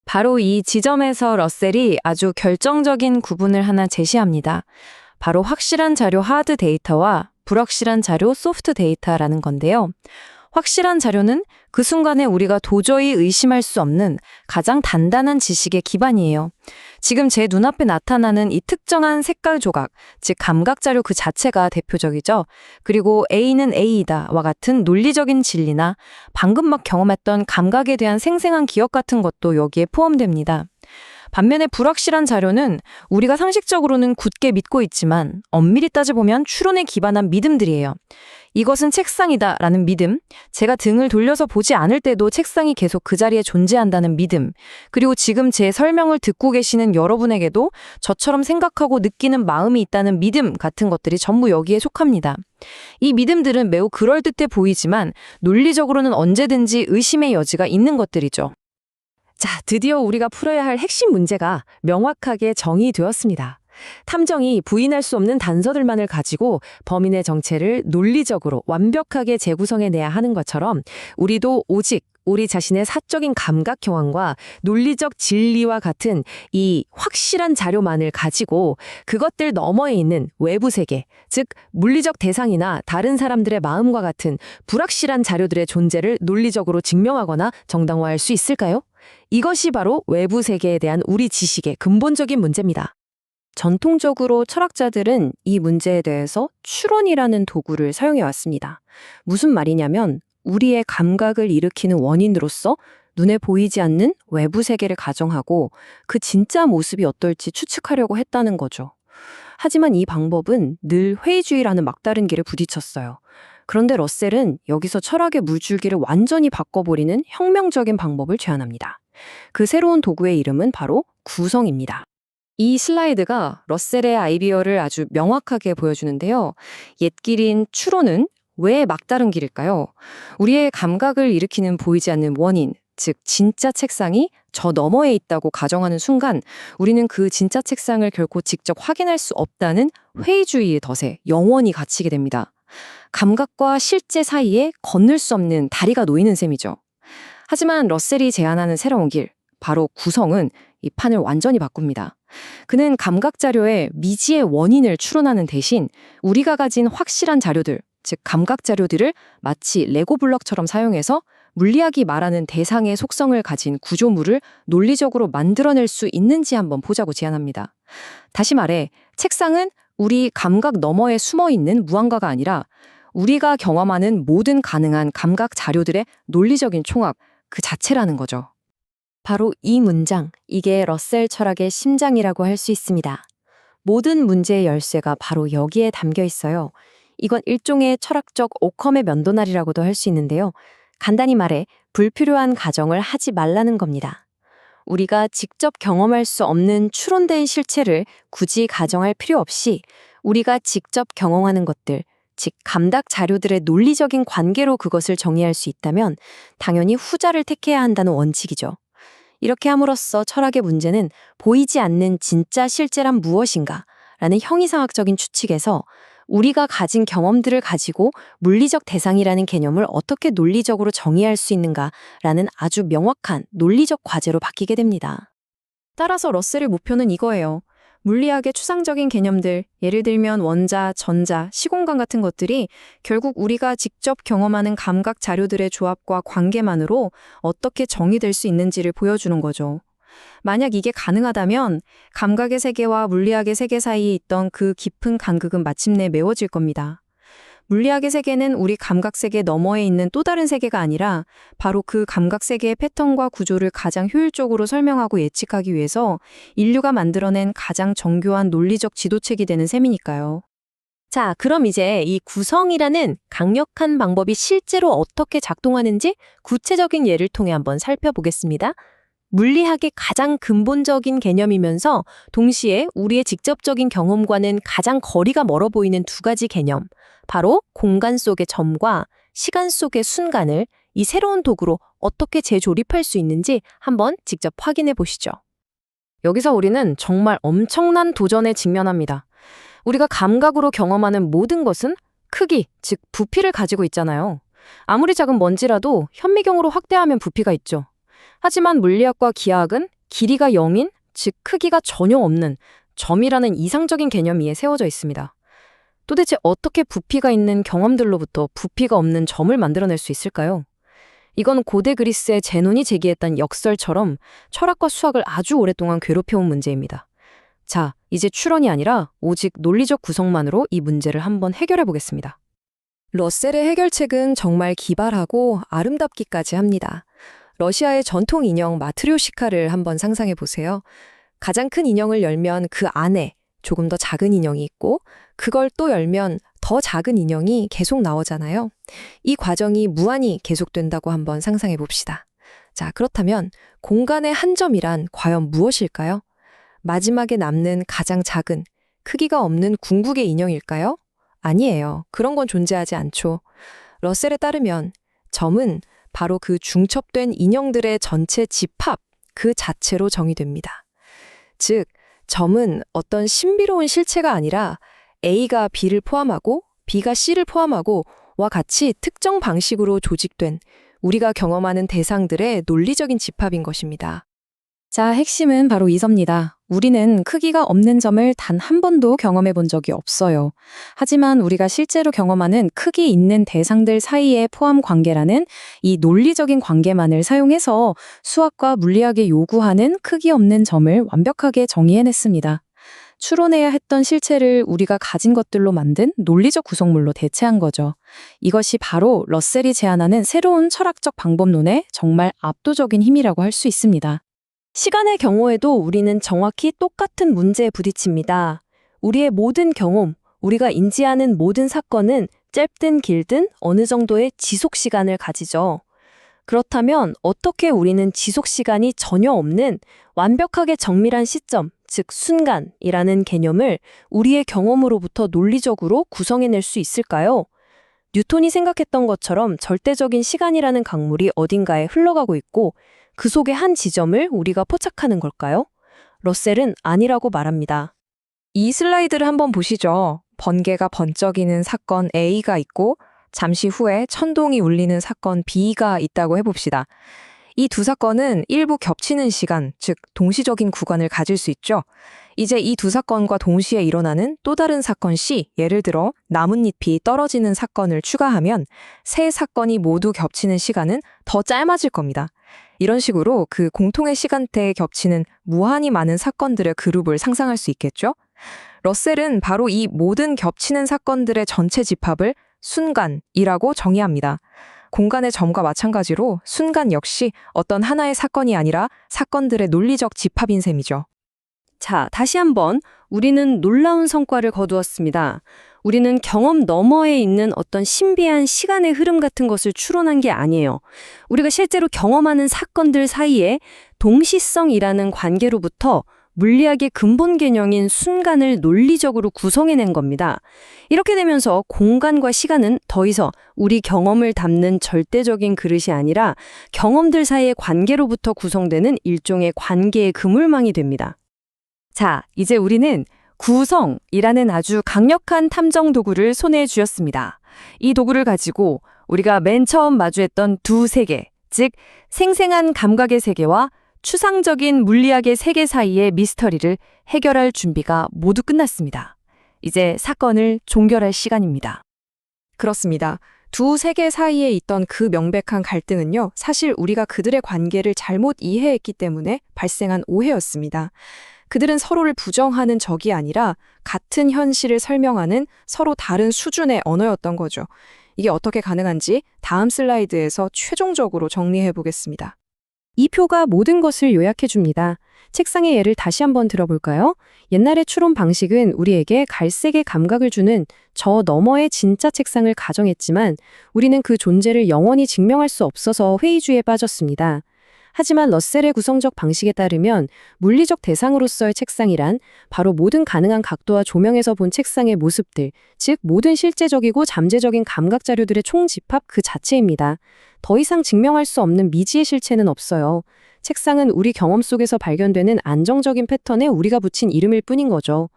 바로 이 지점에서 러셀이 아주 결정적인 구분을 하나 제시합니다. 바로 확실한 자료 하드 데이터와 불확실한 자료 소프트 데이터라는 건데요. 확실한 자료는 그 순간에 우리가 도저히 의심할 수 없는 가장 단단한 지식의 기반이에요. 지금 제 눈앞에 나타나는 이 특정한 색깔 조각, 즉 감각 자료 그 자체가 대표적이죠. 그리고 A는 A이다와 같은 논리적인 진리나 방금 막 경험했던 감각에 대한 생생한 기억 같은 것도 여기에 포함됩니다. 반면에 불확실한 자료는 우리가 상식적으로는 굳게 믿고 있지만 엄밀히 따져보면 추론에 기반한 믿음들이에요. 이것은 책상이다라는 믿음, 제가 등을 돌려서 보지 않을 때도 책상이 계속 그 자리에 존재한다는 믿음, 그리고 지금 제 설명을 듣고 계시는 여러분에게도 저처럼 생각하고 느끼는 마음이 있다는 믿음 같은 것들이 전부 여기에 속합니다. 이 믿음들은 매우 그럴듯해 보이지만 논리적으로는 언제든지 의심의 여지가 있는 것들이죠. 자, 드디어 우리가 풀어야 할 핵심 문제가 명확하게 정의되었습니다. 탐정이 부인할 수 없는 단서들만을 가지고 범인의 정체를 논리적으로 완벽하게 재구성해내야 하는 것처럼 우리도 오직 우리 자신의 사적인 감각 경험과 논리적 진리와 같은 이 확실한 자료만을 가지고 그것들 너머에 있는 외부 세계, 즉 물리적 대상이나 다른 사람들의 마음과 같은 불확실한 자료들의 존재를 논리적으로 증명하거나 정당화할 수 있을까요? 이것이 바로 외부 세계에 대한 우리 지식의 근본적인 문제입니다. 전통적으로 철학자들은 이 문제에 대해서 추론이라는 도구를 사용해 왔습니다. 무슨 말이냐면 우리의 감각을 일으키는 원인으로서 눈에 보이지 않는 외부 세계를 가정하고 그 진짜 모습이 어떨지 추측하려고 했다는 거죠. 하지만 이 방법은 늘 회의주의라는 막다른 길에 부딪혔어요. 그런데 러셀은 여기서 철학의 물줄기를 완전히 바꿔버리는 혁명적인 방법을 제안합니다. 그 새로운 도구의 이름은 바로 구성입니다. 이 슬라이드가 러셀의 아이디어를 아주 명확하게 보여주는데요. 옛길인 추론은 왜 막다른 길일까요? 우리의 감각을 일으키는 보이지 않는 원인, 즉 진짜 책상이 저 너머에 있다고 가정하는 순간 우리는 그 진짜 책상을 결코 직접 확인할 수 없다는 회의주의의 덫에 영원히 갇히게 됩니다. 감각과 실제 사이에 건널 수 없는 다리가 놓이는 셈이죠. 하지만 러셀이 제안하는 새로운 길, 바로 구성은 이 판을 완전히 바꿉니다. 그는 감각 자료의 미지의 원인을 추론하는 대신 우리가 가진 확실한 자료들, 즉 감각 자료들을 마치 레고 블럭처럼 사용해서 물리학이 말하는 대상의 속성을 가진 구조물을 논리적으로 만들어낼 수 있는지 한번 보자고 제안합니다. 다시 말해, 책상은 우리 감각 너머에 숨어있는 무언가가 아니라 우리가 경험하는 모든 가능한 감각 자료들의 논리적인 총합, 그 자체라는 거죠. 바로 이 문장, 이게 러셀 철학의 심장이라고 할 수 있습니다. 모든 문제의 열쇠가 바로 여기에 담겨 있어요. 이건 일종의 철학적 오컴의 면도날이라고도 할 수 있는데요. 간단히 말해 불필요한 가정을 하지 말라는 겁니다. 우리가 직접 경험할 수 없는 추론된 실체를 굳이 가정할 필요 없이 우리가 직접 경험하는 것들, 즉 감각 자료들의 논리적인 관계로 그것을 정의할 수 있다면 당연히 후자를 택해야 한다는 원칙이죠. 이렇게 함으로써 철학의 문제는 보이지 않는 진짜 실제란 무엇인가 라는 형이상학적인 추측에서 우리가 가진 경험들을 가지고 물리적 대상이라는 개념을 어떻게 논리적으로 정의할 수 있는가라는 아주 명확한 논리적 과제로 바뀌게 됩니다. 따라서 러셀의 목표는 이거예요. 물리학의 추상적인 개념들, 예를 들면 원자, 전자, 시공간 같은 것들이 결국 우리가 직접 경험하는 감각 자료들의 조합과 관계만으로 어떻게 정의될 수 있는지를 보여주는 거죠. 만약 이게 가능하다면 감각의 세계와 물리학의 세계 사이에 있던 그 깊은 간극은 마침내 메워질 겁니다. 물리학의 세계는 우리 감각 세계 너머에 있는 또 다른 세계가 아니라 바로 그 감각 세계의 패턴과 구조를 가장 효율적으로 설명하고 예측하기 위해서 인류가 만들어낸 가장 정교한 논리적 지도책이 되는 셈이니까요. 자, 그럼 이제 이 구성이라는 강력한 방법이 실제로 어떻게 작동하는지 구체적인 예를 통해 한번 살펴보겠습니다. 물리학의 가장 근본적인 개념이면서 동시에 우리의 직접적인 경험과는 가장 거리가 멀어 보이는 두 가지 개념, 바로 공간 속의 점과 시간 속의 순간을 이 새로운 도구로 어떻게 재조립할 수 있는지 한번 직접 확인해 보시죠. 여기서 우리는 정말 엄청난 도전에 직면합니다. 우리가 감각으로 경험하는 모든 것은 크기, 즉 부피를 가지고 있잖아요. 아무리 작은 먼지라도 현미경으로 확대하면 부피가 있죠. 하지만 물리학과 기하학은 길이가 0인, 즉 크기가 전혀 없는 점이라는 이상적인 개념 위에 세워져 있습니다. 도대체 어떻게 부피가 있는 경험들로부터 부피가 없는 점을 만들어낼 수 있을까요? 이건 고대 그리스의 제논이 제기했던 역설처럼 철학과 수학을 아주 오랫동안 괴롭혀온 문제입니다. 자, 이제 추론이 아니라 오직 논리적 구성만으로 이 문제를 한번 해결해 보겠습니다. 러셀의 해결책은 정말 기발하고 아름답기까지 합니다. 러시아의 전통 인형 마트료시카를 한번 상상해 보세요. 가장 큰 인형을 열면 그 안에 조금 더 작은 인형이 있고 그걸 또 열면 더 작은 인형이 계속 나오잖아요. 이 과정이 무한히 계속된다고 한번 상상해 봅시다. 자, 그렇다면 공간의 한 점이란 과연 무엇일까요? 마지막에 남는 가장 작은, 크기가 없는 궁극의 인형일까요? 아니에요. 그런 건 존재하지 않죠. 러셀에 따르면 점은 바로 그 중첩된 인형들의 전체 집합, 그 자체로 정의됩니다. 즉, 점은 어떤 신비로운 실체가 아니라 A가 B를 포함하고 B가 C를 포함하고 와 같이 특정 방식으로 조직된 우리가 경험하는 대상들의 논리적인 집합인 것입니다. 자, 핵심은 바로 이섭니다. 우리는 크기가 없는 점을 단 한 번도 경험해 본 적이 없어요. 하지만 우리가 실제로 경험하는 크기 있는 대상들 사이의 포함 관계라는 이 논리적인 관계만을 사용해서 수학과 물리학이 요구하는 크기 없는 점을 완벽하게 정의해냈습니다. 추론해야 했던 실체를 우리가 가진 것들로 만든 논리적 구성물로 대체한 거죠. 이것이 바로 러셀이 제안하는 새로운 철학적 방법론의 정말 압도적인 힘이라고 할 수 있습니다. 시간의 경우에도 우리는 정확히 똑같은 문제에 부딪힙니다. 우리의 모든 경험, 우리가 인지하는 모든 사건은 짧든 길든 어느 정도의 지속 시간을 가지죠. 그렇다면 어떻게 우리는 지속 시간이 전혀 없는 완벽하게 정밀한 시점, 즉 순간이라는 개념을 우리의 경험으로부터 논리적으로 구성해낼 수 있을까요? 뉴턴이 생각했던 것처럼 절대적인 시간이라는 강물이 어딘가에 흘러가고 있고 그 속의 한 지점을 우리가 포착하는 걸까요? 러셀은 아니라고 말합니다. 이 슬라이드를 한번 보시죠. 번개가 번쩍이는 사건 A가 있고 잠시 후에 천둥이 울리는 사건 B가 있다고 해봅시다. 이 두 사건은 일부 겹치는 시간, 즉 동시적인 구간을 가질 수 있죠. 이제 이 두 사건과 동시에 일어나는 또 다른 사건 C, 예를 들어 나뭇잎이 떨어지는 사건을 추가하면 세 사건이 모두 겹치는 시간은 더 짧아질 겁니다. 이런 식으로 그 공통의 시간대에 겹치는 무한히 많은 사건들의 그룹을 상상할 수 있겠죠? 러셀은 바로 이 모든 겹치는 사건들의 전체 집합을 순간이라고 정의합니다. 공간의 점과 마찬가지로 순간 역시 어떤 하나의 사건이 아니라 사건들의 논리적 집합인 셈이죠. 자, 다시 한번 우리는 놀라운 성과를 거두었습니다. 우리는 경험 너머에 있는 어떤 신비한 시간의 흐름 같은 것을 추론한 게 아니에요. 우리가 실제로 경험하는 사건들 사이에 동시성이라는 관계로부터 물리학의 근본 개념인 순간을 논리적으로 구성해낸 겁니다. 이렇게 되면서 공간과 시간은 더 이상 우리 경험을 담는 절대적인 그릇이 아니라 경험들 사이의 관계로부터 구성되는 일종의 관계의 그물망이 됩니다. 자, 이제 우리는 구성이라는 아주 강력한 탐정 도구를 손에 쥐었습니다. 이 도구를 가지고 우리가 맨 처음 마주했던 두 세계, 즉 생생한 감각의 세계와 추상적인 물리학의 세계 사이의 미스터리를 해결할 준비가 모두 끝났습니다. 이제 사건을 종결할 시간입니다. 그렇습니다. 두 세계 사이에 있던 그 명백한 갈등은요, 사실 우리가 그들의 관계를 잘못 이해했기 때문에 발생한 오해였습니다. 그들은 서로를 부정하는 적이 아니라 같은 현실을 설명하는 서로 다른 수준의 언어였던 거죠. 이게 어떻게 가능한지 다음 슬라이드에서 최종적으로 정리해 보겠습니다. 이 표가 모든 것을 요약해 줍니다. 책상의 예를 다시 한번 들어볼까요? 옛날의 추론 방식은 우리에게 갈색의 감각을 주는 저 너머의 진짜 책상을 가정했지만 우리는 그 존재를 영원히 증명할 수 없어서 회의주의에 빠졌습니다. 하지만 러셀의 구성적 방식에 따르면 물리적 대상으로서의 책상이란 바로 모든 가능한 각도와 조명에서 본 책상의 모습들, 즉 모든 실제적이고 잠재적인 감각 자료들의 총집합 그 자체입니다. 더 이상 증명할 수 없는 미지의 실체는 없어요. 책상은 우리 경험 속에서 발견되는 안정적인 패턴에 우리가 붙인 이름일 뿐인 거죠.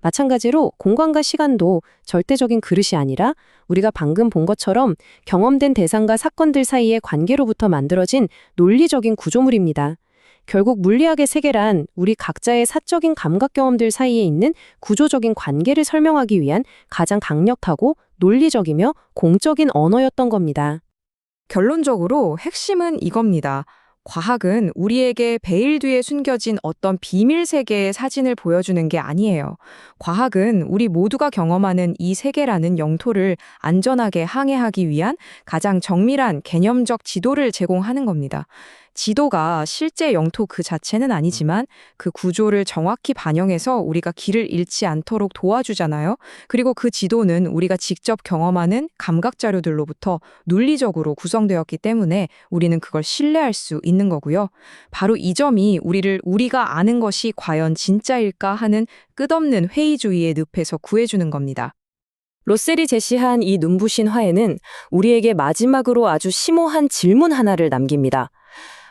마찬가지로 공간과 시간도 절대적인 그릇이 아니라 우리가 방금 본 것처럼 경험된 대상과 사건들 사이의 관계로부터 만들어진 논리적인 구조물입니다. 결국 물리학의 세계란 우리 각자의 사적인 감각 경험들 사이에 있는 구조적인 관계를 설명하기 위한 가장 강력하고 논리적이며 공적인 언어였던 겁니다. 결론적으로 핵심은 이겁니다. 과학은 우리에게 베일 뒤에 숨겨진 어떤 비밀 세계의 사진을 보여주는 게 아니에요. 과학은 우리 모두가 경험하는 이 세계라는 영토를 안전하게 항해하기 위한 가장 정밀한 개념적 지도를 제공하는 겁니다. 지도가 실제 영토 그 자체는 아니지만 그 구조를 정확히 반영해서 우리가 길을 잃지 않도록 도와주잖아요. 그리고 그 지도는 우리가 직접 경험하는 감각 자료들로부터 논리적으로 구성되었기 때문에 우리는 그걸 신뢰할 수 있는 거고요. 바로 이 점이 우리가 아는 것이 과연 진짜일까 하는 끝없는 회의주의의 늪에서 구해주는 겁니다. 로셀이 제시한 이 눈부신 화해는 우리에게 마지막으로 아주 심오한 질문 하나를 남깁니다.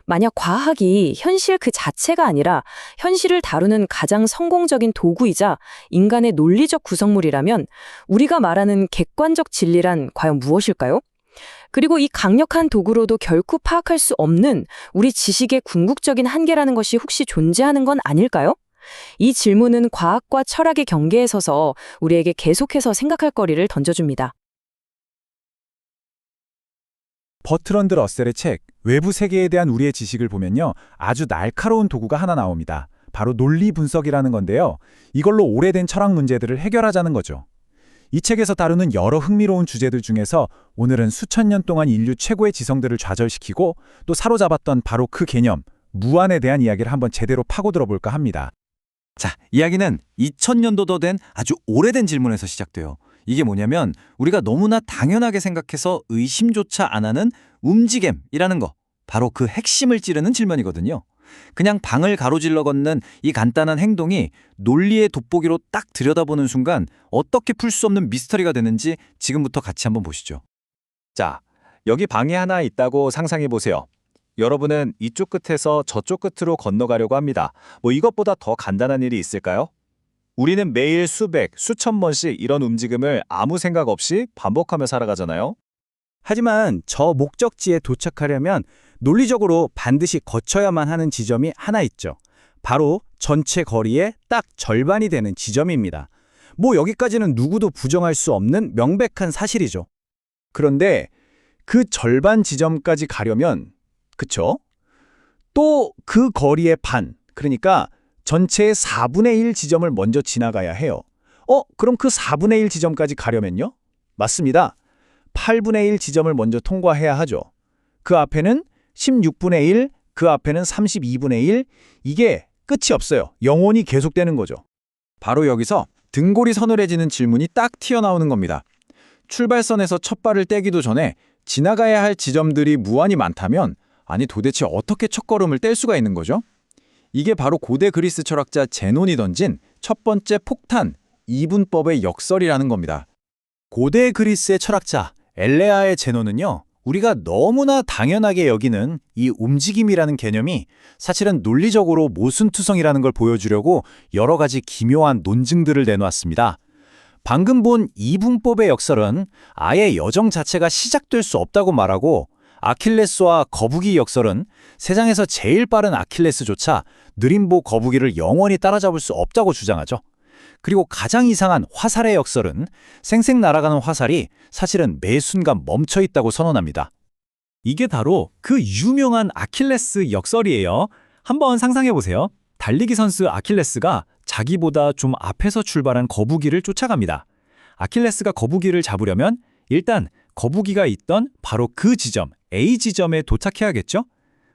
만약 과학이 현실 그 자체가 아니라 현실을 다루는 가장 성공적인 도구이자 인간의 논리적 구성물이라면 우리가 말하는 객관적 진리란 과연 무엇일까요? 그리고 이 강력한 도구로도 결코 파악할 수 없는 우리 지식의 궁극적인 한계라는 것이 혹시 존재하는 건 아닐까요? 이 질문은 과학과 철학의 경계에 서서 우리에게 계속해서 생각할 거리를 던져줍니다. 버트런드 러셀의 책 외부 세계에 대한 우리의 지식을 보면요. 아주 날카로운 도구가 하나 나옵니다. 바로 논리 분석이라는 건데요. 이걸로 오래된 철학 문제들을 해결하자는 거죠. 이 책에서 다루는 여러 흥미로운 주제들 중에서 오늘은 수천 년 동안 인류 최고의 지성들을 좌절시키고 또 사로잡았던 바로 그 개념, 무한에 대한 이야기를 한번 제대로 파고들어 볼까 합니다. 자, 이야기는 2000년도도 된 아주 오래된 질문에서 시작돼요. 이게 뭐냐면 우리가 너무나 당연하게 생각해서 의심조차 안 하는 움직임이라는 거, 바로 그 핵심을 찌르는 질문이거든요. 그냥 방을 가로질러 걷는 이 간단한 행동이 논리의 돋보기로 딱 들여다보는 순간 어떻게 풀 수 없는 미스터리가 되는지 지금부터 같이 한번 보시죠. 자, 여기 방이 하나 있다고 상상해 보세요. 여러분은 이쪽 끝에서 저쪽 끝으로 건너가려고 합니다. 이것보다 더 간단한 일이 있을까요? 우리는 매일 수백, 수천 번씩 이런 움직임을 아무 생각 없이 반복하며 살아가잖아요. 하지만 저 목적지에 도착하려면 논리적으로 반드시 거쳐야만 하는 지점이 하나 있죠. 바로 전체 거리의 딱 절반이 되는 지점입니다. 여기까지는 누구도 부정할 수 없는 명백한 사실이죠. 그런데 그 절반 지점까지 가려면, 그쵸? 또 그 거리의 반, 그러니까 전체의 4분의 1 지점을 먼저 지나가야 해요. 그럼 그 4분의 1 지점까지 가려면요? 맞습니다. 8분의 1 지점을 먼저 통과해야 하죠. 그 앞에는 16분의 1, 그 앞에는 32분의 1, 이게 끝이 없어요. 영원히 계속되는 거죠. 바로 여기서 등골이 서늘해지는 질문이 딱 튀어나오는 겁니다. 출발선에서 첫 발을 떼기도 전에 지나가야 할 지점들이 무한히 많다면, 아니 도대체 어떻게 첫걸음을 뗄 수가 있는 거죠? 이게 바로 고대 그리스 철학자 제논이 던진 첫 번째 폭탄, 이분법의 역설이라는 겁니다. 고대 그리스의 철학자 엘레아의 제논은요, 우리가 너무나 당연하게 여기는 이 움직임이라는 개념이 사실은 논리적으로 모순투성이라는 걸 보여주려고 여러 가지 기묘한 논증들을 내놓았습니다. 방금 본 이분법의 역설은 아예 여정 자체가 시작될 수 없다고 말하고, 아킬레스와 거북이 역설은 세상에서 제일 빠른 아킬레스조차 느림보 거북이를 영원히 따라잡을 수 없다고 주장하죠. 그리고 가장 이상한 화살의 역설은 쌩쌩 날아가는 화살이 사실은 매 순간 멈춰 있다고 선언합니다. 이게 바로 그 유명한 아킬레스 역설이에요. 한번 상상해 보세요. 달리기 선수 아킬레스가 자기보다 좀 앞에서 출발한 거북이를 쫓아갑니다. 아킬레스가 거북이를 잡으려면 일단 거북이가 있던 바로 그 지점, A 지점에 도착해야겠죠?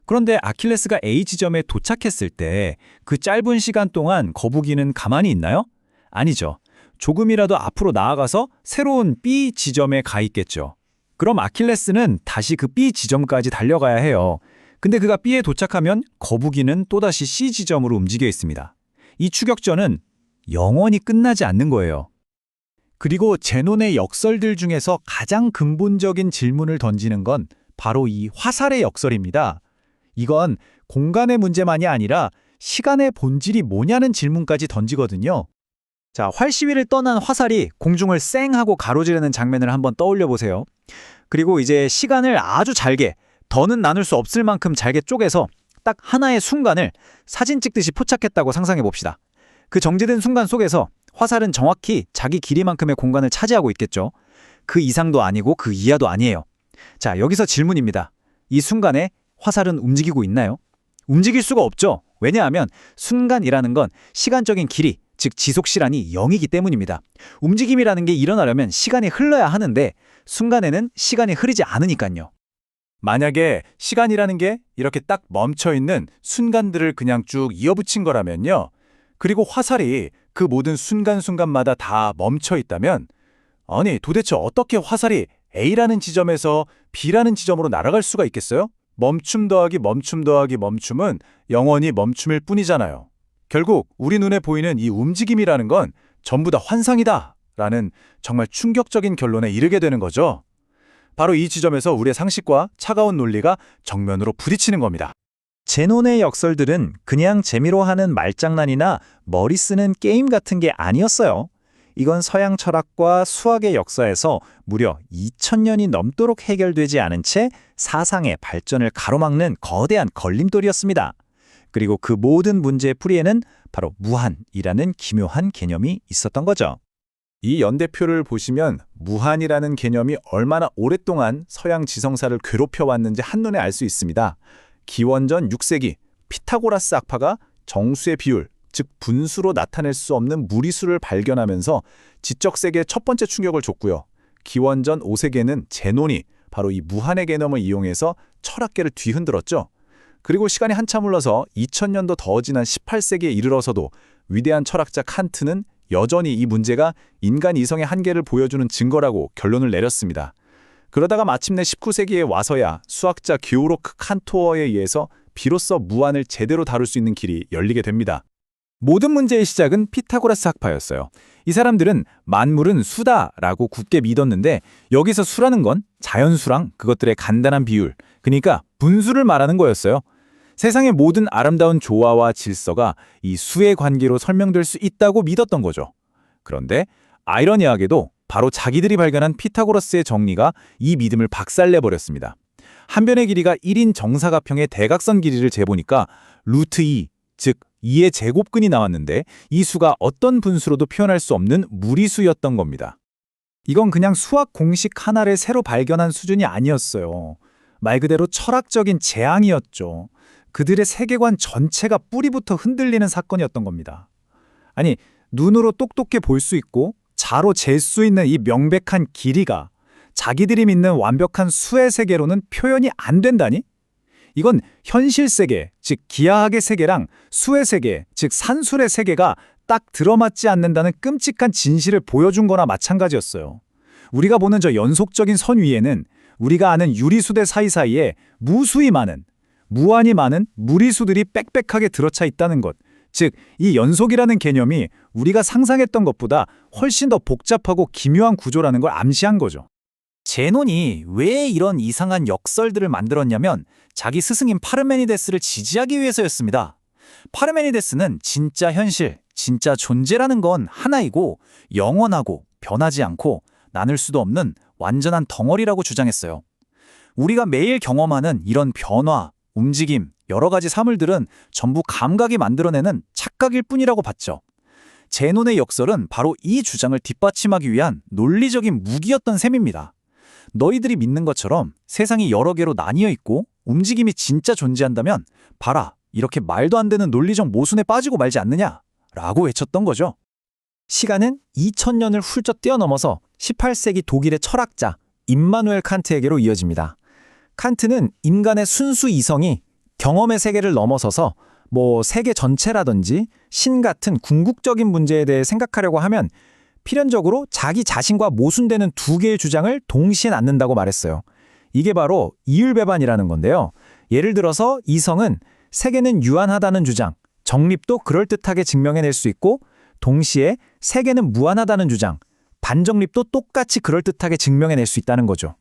그런데 아킬레스가 A 지점에 도착했을 때 그 짧은 시간 동안 거북이는 가만히 있나요? 아니죠. 조금이라도 앞으로 나아가서 새로운 B 지점에 가 있겠죠. 그럼 아킬레스는 다시 그 B 지점까지 달려가야 해요. 근데 그가 B에 도착하면 거북이는 또다시 C 지점으로 움직여 있습니다. 이 추격전은 영원히 끝나지 않는 거예요. 그리고 제논의 역설들 중에서 가장 근본적인 질문을 던지는 건 바로 이 화살의 역설입니다. 이건 공간의 문제만이 아니라 시간의 본질이 뭐냐는 질문까지 던지거든요. 자, 활시위를 떠난 화살이 공중을 쌩 하고 가로지르는 장면을 한번 떠올려 보세요. 그리고 이제 시간을 아주 잘게, 더는 나눌 수 없을 만큼 잘게 쪼개서 딱 하나의 순간을 사진 찍듯이 포착했다고 상상해 봅시다. 그 정제된 순간 속에서 화살은 정확히 자기 길이만큼의 공간을 차지하고 있겠죠. 그 이상도 아니고 그 이하도 아니에요. 자, 여기서 질문입니다. 이 순간에 화살은 움직이고 있나요? 움직일 수가 없죠. 왜냐하면 순간이라는 건 시간적인 길이, 즉 지속시간이 0이기 때문입니다. 움직임이라는 게 일어나려면 시간이 흘러야 하는데 순간에는 시간이 흐르지 않으니까요. 만약에 시간이라는 게 이렇게 딱 멈춰있는 순간들을 그냥 쭉 이어붙인 거라면요. 그리고 화살이 그 모든 순간순간마다 다 멈춰있다면 아니 도대체 어떻게 화살이 A라는 지점에서 B라는 지점으로 날아갈 수가 있겠어요? 멈춤 더하기 멈춤 더하기 멈춤은 영원히 멈춤일 뿐이잖아요. 결국 우리 눈에 보이는 이 움직임이라는 건 전부 다 환상이다 라는 정말 충격적인 결론에 이르게 되는 거죠. 바로 이 지점에서 우리의 상식과 차가운 논리가 정면으로 부딪히는 겁니다. 제논의 역설들은 그냥 재미로 하는 말장난이나 머리 쓰는 게임 같은 게 아니었어요. 이건 서양 철학과 수학의 역사에서 무려 2000년이 넘도록 해결되지 않은 채 사상의 발전을 가로막는 거대한 걸림돌이었습니다. 그리고 그 모든 문제의 풀이에는 바로 무한이라는 기묘한 개념이 있었던 거죠. 이 연대표를 보시면 무한이라는 개념이 얼마나 오랫동안 서양 지성사를 괴롭혀왔는지 한눈에 알 수 있습니다. 기원전 6세기 피타고라스 학파가 정수의 비율, 즉 분수로 나타낼 수 없는 무리수를 발견하면서 지적 세계에 첫 번째 충격을 줬고요. 기원전 5세기에는 제논이 바로 이 무한의 개념을 이용해서 철학계를 뒤흔들었죠. 그리고 시간이 한참 흘러서 2000년도 더 지난 18세기에 이르러서도 위대한 철학자 칸트는 여전히 이 문제가 인간 이성의 한계를 보여주는 증거라고 결론을 내렸습니다. 그러다가 마침내 19세기에 와서야 수학자 기오로크 칸토어에 의해서 비로소 무한을 제대로 다룰 수 있는 길이 열리게 됩니다. 모든 문제의 시작은 피타고라스 학파였어요. 이 사람들은 만물은 수다라고 굳게 믿었는데 여기서 수라는 건 자연수랑 그것들의 간단한 비율, 그러니까 분수를 말하는 거였어요. 세상의 모든 아름다운 조화와 질서가 이 수의 관계로 설명될 수 있다고 믿었던 거죠. 그런데 아이러니하게도 바로 자기들이 발견한 피타고라스의 정리가 이 믿음을 박살내버렸습니다. 한 변의 길이가 1인 정사각형의 대각선 길이를 재보니까 루트 2, 즉 2의 제곱근이 나왔는데 이 수가 어떤 분수로도 표현할 수 없는 무리수였던 겁니다. 이건 그냥 수학 공식 하나를 새로 발견한 수준이 아니었어요. 말 그대로 철학적인 재앙이었죠. 그들의 세계관 전체가 뿌리부터 흔들리는 사건이었던 겁니다. 아니, 눈으로 똑똑해 볼 수 있고 자로 잴 수 있는 이 명백한 길이가 자기들이 믿는 완벽한 수의 세계로는 표현이 안 된다니? 이건 현실 세계, 즉 기하학의 세계랑 수의 세계, 즉 산술의 세계가 딱 들어맞지 않는다는 끔찍한 진실을 보여준 거나 마찬가지였어요. 우리가 보는 저 연속적인 선 위에는 우리가 아는 유리수대 사이사이에 무수히 많은, 무한히 많은 무리수들이 빽빽하게 들어차 있다는 것. 즉, 이 연속이라는 개념이 우리가 상상했던 것보다 훨씬 더 복잡하고 기묘한 구조라는 걸 암시한 거죠. 제논이 왜 이런 이상한 역설들을 만들었냐면 자기 스승인 파르메니데스를 지지하기 위해서였습니다. 파르메니데스는 진짜 현실, 진짜 존재라는 건 하나이고 영원하고 변하지 않고 나눌 수도 없는 완전한 덩어리라고 주장했어요. 우리가 매일 경험하는 이런 변화, 움직임, 여러 가지 사물들은 전부 감각이 만들어내는 착각일 뿐이라고 봤죠. 제논의 역설은 바로 이 주장을 뒷받침하기 위한 논리적인 무기였던 셈입니다. 너희들이 믿는 것처럼 세상이 여러 개로 나뉘어 있고 움직임이 진짜 존재한다면 봐라, 이렇게 말도 안 되는 논리적 모순에 빠지고 말지 않느냐? 라고 외쳤던 거죠. 시간은 2000년을 훌쩍 뛰어넘어서 18세기 독일의 철학자 임마누엘 칸트에게로 이어집니다. 칸트는 인간의 순수 이성이 경험의 세계를 넘어서서 세계 전체라든지 신 같은 궁극적인 문제에 대해 생각하려고 하면 필연적으로 자기 자신과 모순되는 두 개의 주장을 동시에 낳는다고 말했어요. 이게 바로 이율배반이라는 건데요. 예를 들어서 이성은 세계는 유한하다는 주장, 정립도 그럴듯하게 증명해낼 수 있고 동시에 세계는 무한하다는 주장, 반정립도 똑같이 그럴듯하게 증명해낼 수 있다는 거죠.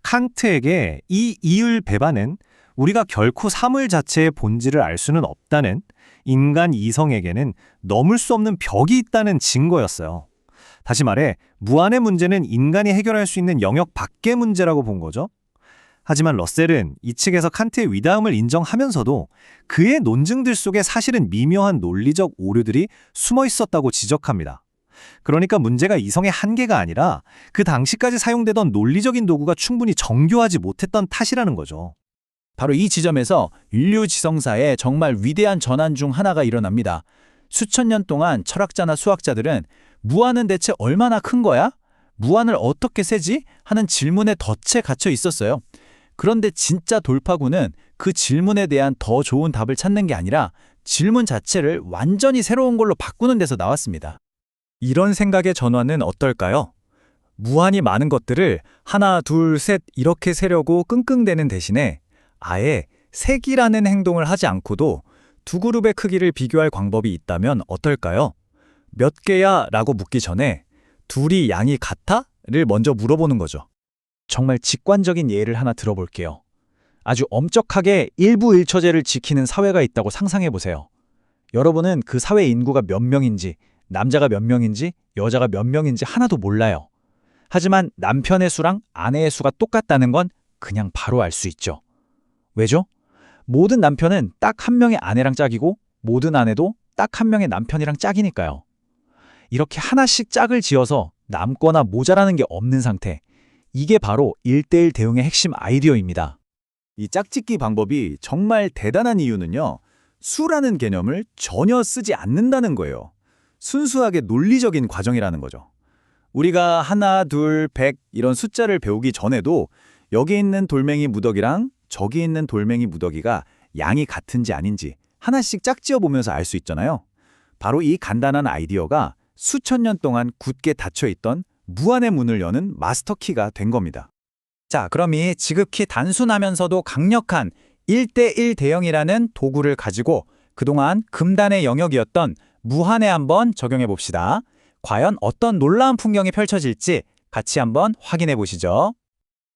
칸트에게 이 이율배반은 우리가 결코 사물 자체의 본질을 알 수는 없다는, 인간 이성에게는 넘을 수 없는 벽이 있다는 증거였어요. 다시 말해 무한의 문제는 인간이 해결할 수 있는 영역 밖의 문제라고 본 거죠. 하지만 러셀은 이 측에서 칸트의 위대함을 인정하면서도 그의 논증들 속에 사실은 미묘한 논리적 오류들이 숨어 있었다고 지적합니다. 그러니까 문제가 이성의 한계가 아니라 그 당시까지 사용되던 논리적인 도구가 충분히 정교하지 못했던 탓이라는 거죠. 바로 이 지점에서 인류 지성사에 정말 위대한 전환 중 하나가 일어납니다. 수천 년 동안 철학자나 수학자들은 무한은 대체 얼마나 큰 거야? 무한을 어떻게 세지? 하는 질문에 덫에 갇혀 있었어요. 그런데 진짜 돌파구는 그 질문에 대한 더 좋은 답을 찾는 게 아니라 질문 자체를 완전히 새로운 걸로 바꾸는 데서 나왔습니다. 이런 생각의 전환은 어떨까요? 무한히 많은 것들을 하나, 둘, 셋 이렇게 세려고 끙끙대는 대신에 아예 세기라는 행동을 하지 않고도 두 그룹의 크기를 비교할 방법이 있다면 어떨까요? 몇 개야? 라고 묻기 전에 둘이 양이 같아? 를 먼저 물어보는 거죠. 정말 직관적인 예를 하나 들어볼게요. 아주 엄격하게 일부일처제를 지키는 사회가 있다고 상상해 보세요. 여러분은 그 사회 인구가 몇 명인지, 남자가 몇 명인지, 여자가 몇 명인지 하나도 몰라요. 하지만 남편의 수랑 아내의 수가 똑같다는 건 그냥 바로 알 수 있죠. 왜죠? 모든 남편은 딱 한 명의 아내랑 짝이고 모든 아내도 딱 한 명의 남편이랑 짝이니까요. 이렇게 하나씩 짝을 지어서 남거나 모자라는 게 없는 상태. 이게 바로 1:1 대응의 핵심 아이디어입니다. 이 짝짓기 방법이 정말 대단한 이유는요. 수라는 개념을 전혀 쓰지 않는다는 거예요. 순수하게 논리적인 과정이라는 거죠. 우리가 하나, 둘, 100 이런 숫자를 배우기 전에도 여기 있는 돌멩이 무더기랑 저기 있는 돌멩이 무더기가 양이 같은지 아닌지 하나씩 짝지어 보면서 알 수 있잖아요. 바로 이 간단한 아이디어가 수천 년 동안 굳게 닫혀있던 무한의 문을 여는 마스터키가 된 겁니다. 자, 그럼 이 지극히 단순하면서도 강력한 1:1 대응이라는 도구를 가지고 그동안 금단의 영역이었던 무한에 한번 적용해 봅시다. 과연 어떤 놀라운 풍경이 펼쳐질지 같이 한번 확인해 보시죠.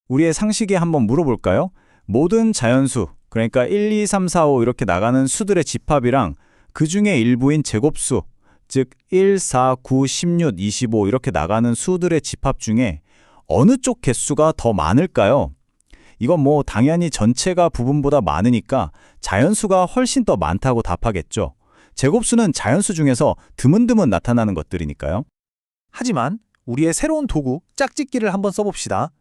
우리의 상식에 한번 물어볼까요? 모든 자연수, 그러니까 1, 2, 3, 4, 5 이렇게 나가는 수들의 집합이랑 그 중에 일부인 제곱수, 즉 1, 4, 9, 16, 25 이렇게 나가는 수들의 집합 중에 어느 쪽 개수가 더 많을까요? 이건 당연히 전체가 부분보다 많으니까 자연수가 훨씬 더 많다고 답하겠죠. 제곱수는 자연수 중에서 드문드문 나타나는 것들이니까요. 하지만 우리의 새로운 도구 짝짓기를 한번 써봅시다.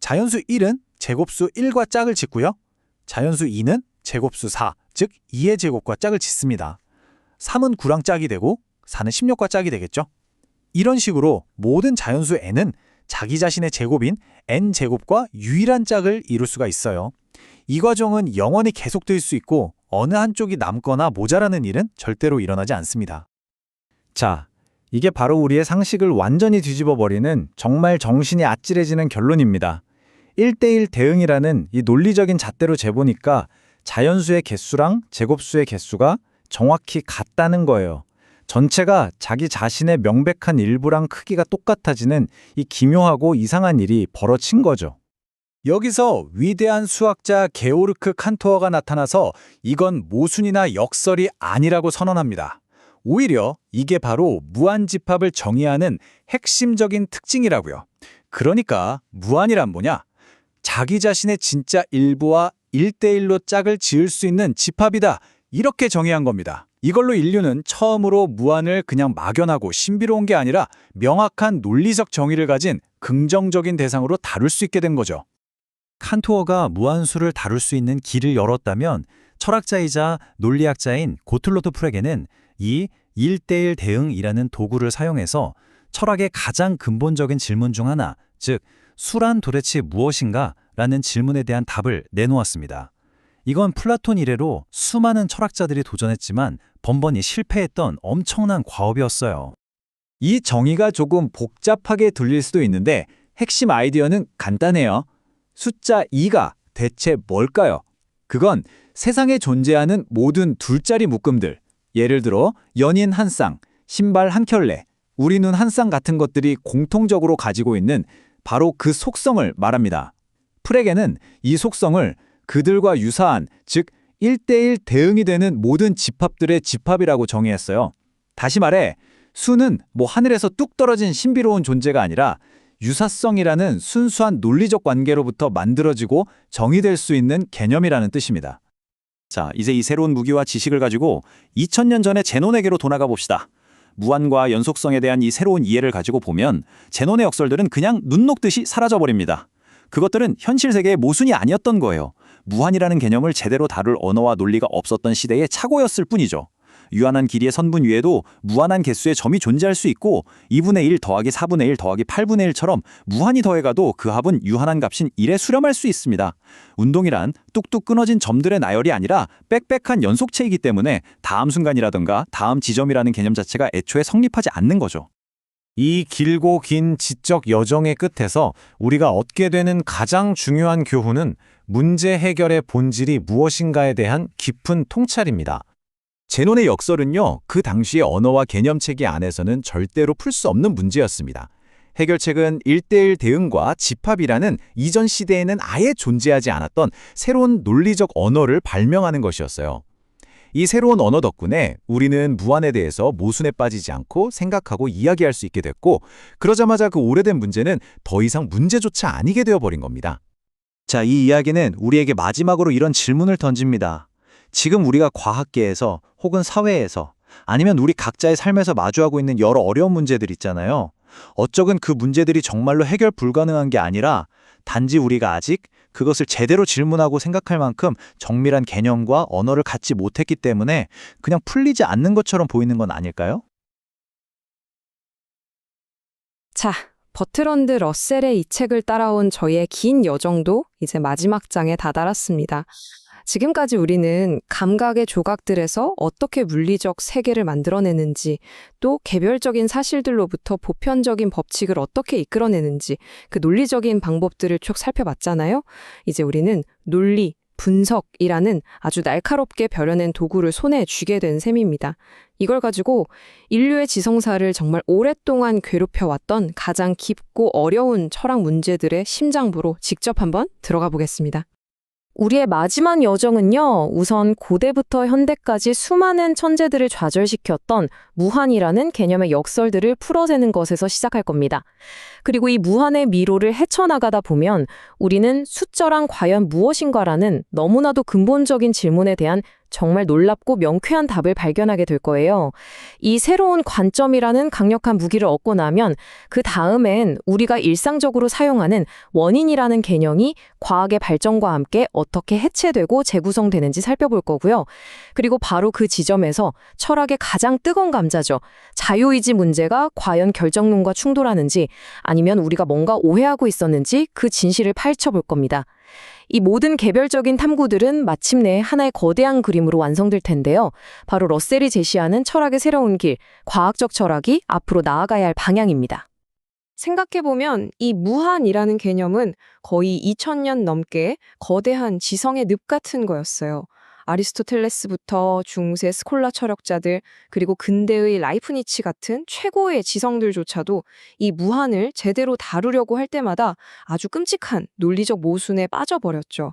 자연수 1은 제곱수 1과 짝을 짓고요. 자연수 2는 제곱수 4, 즉 2의 제곱과 짝을 짓습니다. 3은 9랑 짝이 되고 4는 16과 짝이 되겠죠. 이런 식으로 모든 자연수 n은 자기 자신의 제곱인 n제곱과 유일한 짝을 이룰 수가 있어요. 이 과정은 영원히 계속될 수 있고 어느 한쪽이 남거나 모자라는 일은 절대로 일어나지 않습니다. 자, 이게 바로 우리의 상식을 완전히 뒤집어버리는 정말 정신이 아찔해지는 결론입니다. 1:1 대응이라는 이 논리적인 잣대로 재보니까 자연수의 개수랑 제곱수의 개수가 정확히 같다는 거예요. 전체가 자기 자신의 명백한 일부랑 크기가 똑같아지는 이 기묘하고 이상한 일이 벌어진 거죠. 여기서 위대한 수학자 게오르크 칸토어가 나타나서 이건 모순이나 역설이 아니라고 선언합니다. 오히려 이게 바로 무한집합을 정의하는 핵심적인 특징이라고요. 그러니까 무한이란 뭐냐? 자기 자신의 진짜 일부와 1대1로 짝을 지을 수 있는 집합이다. 이렇게 정의한 겁니다. 이걸로 인류는 처음으로 무한을 그냥 막연하고 신비로운 게 아니라 명확한 논리적 정의를 가진 긍정적인 대상으로 다룰 수 있게 된 거죠. 칸토어가 무한수를 다룰 수 있는 길을 열었다면 철학자이자 논리학자인 고틀로트 프레게는 이 1대1 대응이라는 도구를 사용해서 철학의 가장 근본적인 질문 중 하나, 즉 수란 도대체 무엇인가? 라는 질문에 대한 답을 내놓았습니다. 이건 플라톤 이래로 수많은 철학자들이 도전했지만 번번이 실패했던 엄청난 과업이었어요. 이 정의가 조금 복잡하게 들릴 수도 있는데 핵심 아이디어는 간단해요. 숫자 2가 대체 뭘까요? 그건 세상에 존재하는 모든 둘짜리 묶음들, 예를 들어 연인 한 쌍, 신발 한 켤레, 우리 눈 한 쌍 같은 것들이 공통적으로 가지고 있는 바로 그 속성을 말합니다. 프레게는 이 속성을 그들과 유사한, 즉 1대1 대응이 되는 모든 집합들의 집합이라고 정의했어요. 다시 말해 수는 하늘에서 뚝 떨어진 신비로운 존재가 아니라 유사성이라는 순수한 논리적 관계로부터 만들어지고 정의될 수 있는 개념이라는 뜻입니다. 자, 이제 이 새로운 무기와 지식을 가지고 2000년 전의 제논에게로 돌아가 봅시다. 무한과 연속성에 대한 이 새로운 이해를 가지고 보면 제논의 역설들은 그냥 눈 녹듯이 사라져버립니다. 그것들은 현실 세계의 모순이 아니었던 거예요. 무한이라는 개념을 제대로 다룰 언어와 논리가 없었던 시대의 착오였을 뿐이죠. 유한한 길이의 선분 위에도 무한한 개수의 점이 존재할 수 있고 2분의 1 더하기 4분의 1 더하기 8분의 1처럼 무한히 더해가도 그 합은 유한한 값인 1에 수렴할 수 있습니다. 운동이란 뚝뚝 끊어진 점들의 나열이 아니라 빽빽한 연속체이기 때문에 다음 순간이라든가 다음 지점이라는 개념 자체가 애초에 성립하지 않는 거죠. 이 길고 긴 지적 여정의 끝에서 우리가 얻게 되는 가장 중요한 교훈은 문제 해결의 본질이 무엇인가에 대한 깊은 통찰입니다. 제논의 역설은요, 그 당시의 언어와 개념체계 안에서는 절대로 풀 수 없는 문제였습니다. 해결책은 1대1 대응과 집합이라는 이전 시대에는 아예 존재하지 않았던 새로운 논리적 언어를 발명하는 것이었어요. 이 새로운 언어 덕분에 우리는 무한에 대해서 모순에 빠지지 않고 생각하고 이야기할 수 있게 됐고, 그러자마자 그 오래된 문제는 더 이상 문제조차 아니게 되어버린 겁니다. 자, 이 이야기는 우리에게 마지막으로 이런 질문을 던집니다. 지금 우리가 과학계에서 혹은 사회에서 아니면 우리 각자의 삶에서 마주하고 있는 여러 어려운 문제들 있잖아요. 어쩌면 그 문제들이 정말로 해결 불가능한 게 아니라 단지 우리가 아직 그것을 제대로 질문하고 생각할 만큼 정밀한 개념과 언어를 갖지 못했기 때문에 그냥 풀리지 않는 것처럼 보이는 건 아닐까요? 자, 버트런드 러셀의 이 책을 따라온 저희의 긴 여정도 이제 마지막 장에 다다랐습니다. 지금까지 우리는 감각의 조각들에서 어떻게 물리적 세계를 만들어내는지, 또 개별적인 사실들로부터 보편적인 법칙을 어떻게 이끌어내는지 그 논리적인 방법들을 쭉 살펴봤잖아요. 이제 우리는 논리, 분석이라는 아주 날카롭게 벼려낸 도구를 손에 쥐게 된 셈입니다. 이걸 가지고 인류의 지성사를 정말 오랫동안 괴롭혀왔던 가장 깊고 어려운 철학 문제들의 심장부로 직접 한번 들어가 보겠습니다. 우리의 마지막 여정은요, 우선 고대부터 현대까지 수많은 천재들을 좌절시켰던 무한이라는 개념의 역설들을 풀어내는 것에서 시작할 겁니다. 그리고 이 무한의 미로를 헤쳐나가다 보면 우리는 숫자란 과연 무엇인가라는 너무나도 근본적인 질문에 대한 정말 놀랍고 명쾌한 답을 발견하게 될 거예요. 이 새로운 관점이라는 강력한 무기를 얻고 나면 그 다음엔 우리가 일상적으로 사용하는 원인이라는 개념이 과학의 발전과 함께 어떻게 해체되고 재구성되는지 살펴볼 거고요. 그리고 바로 그 지점에서 철학의 가장 뜨거운 감자죠. 자유의지 문제가 과연 결정론과 충돌하는지 아니면 우리가 뭔가 오해하고 있었는지 그 진실을 파헤쳐볼 겁니다. 이 모든 개별적인 탐구들은 마침내 하나의 거대한 그림으로 완성될 텐데요. 바로 러셀이 제시하는 철학의 새로운 길, 과학적 철학이 앞으로 나아가야 할 방향입니다. 생각해보면 이 무한이라는 개념은 거의 2000년 넘게 거대한 지성의 늪 같은 거였어요. 아리스토텔레스부터 중세 스콜라 철학자들, 그리고 근대의 라이프니치 같은 최고의 지성들조차도 이 무한을 제대로 다루려고 할 때마다 아주 끔찍한 논리적 모순에 빠져버렸죠.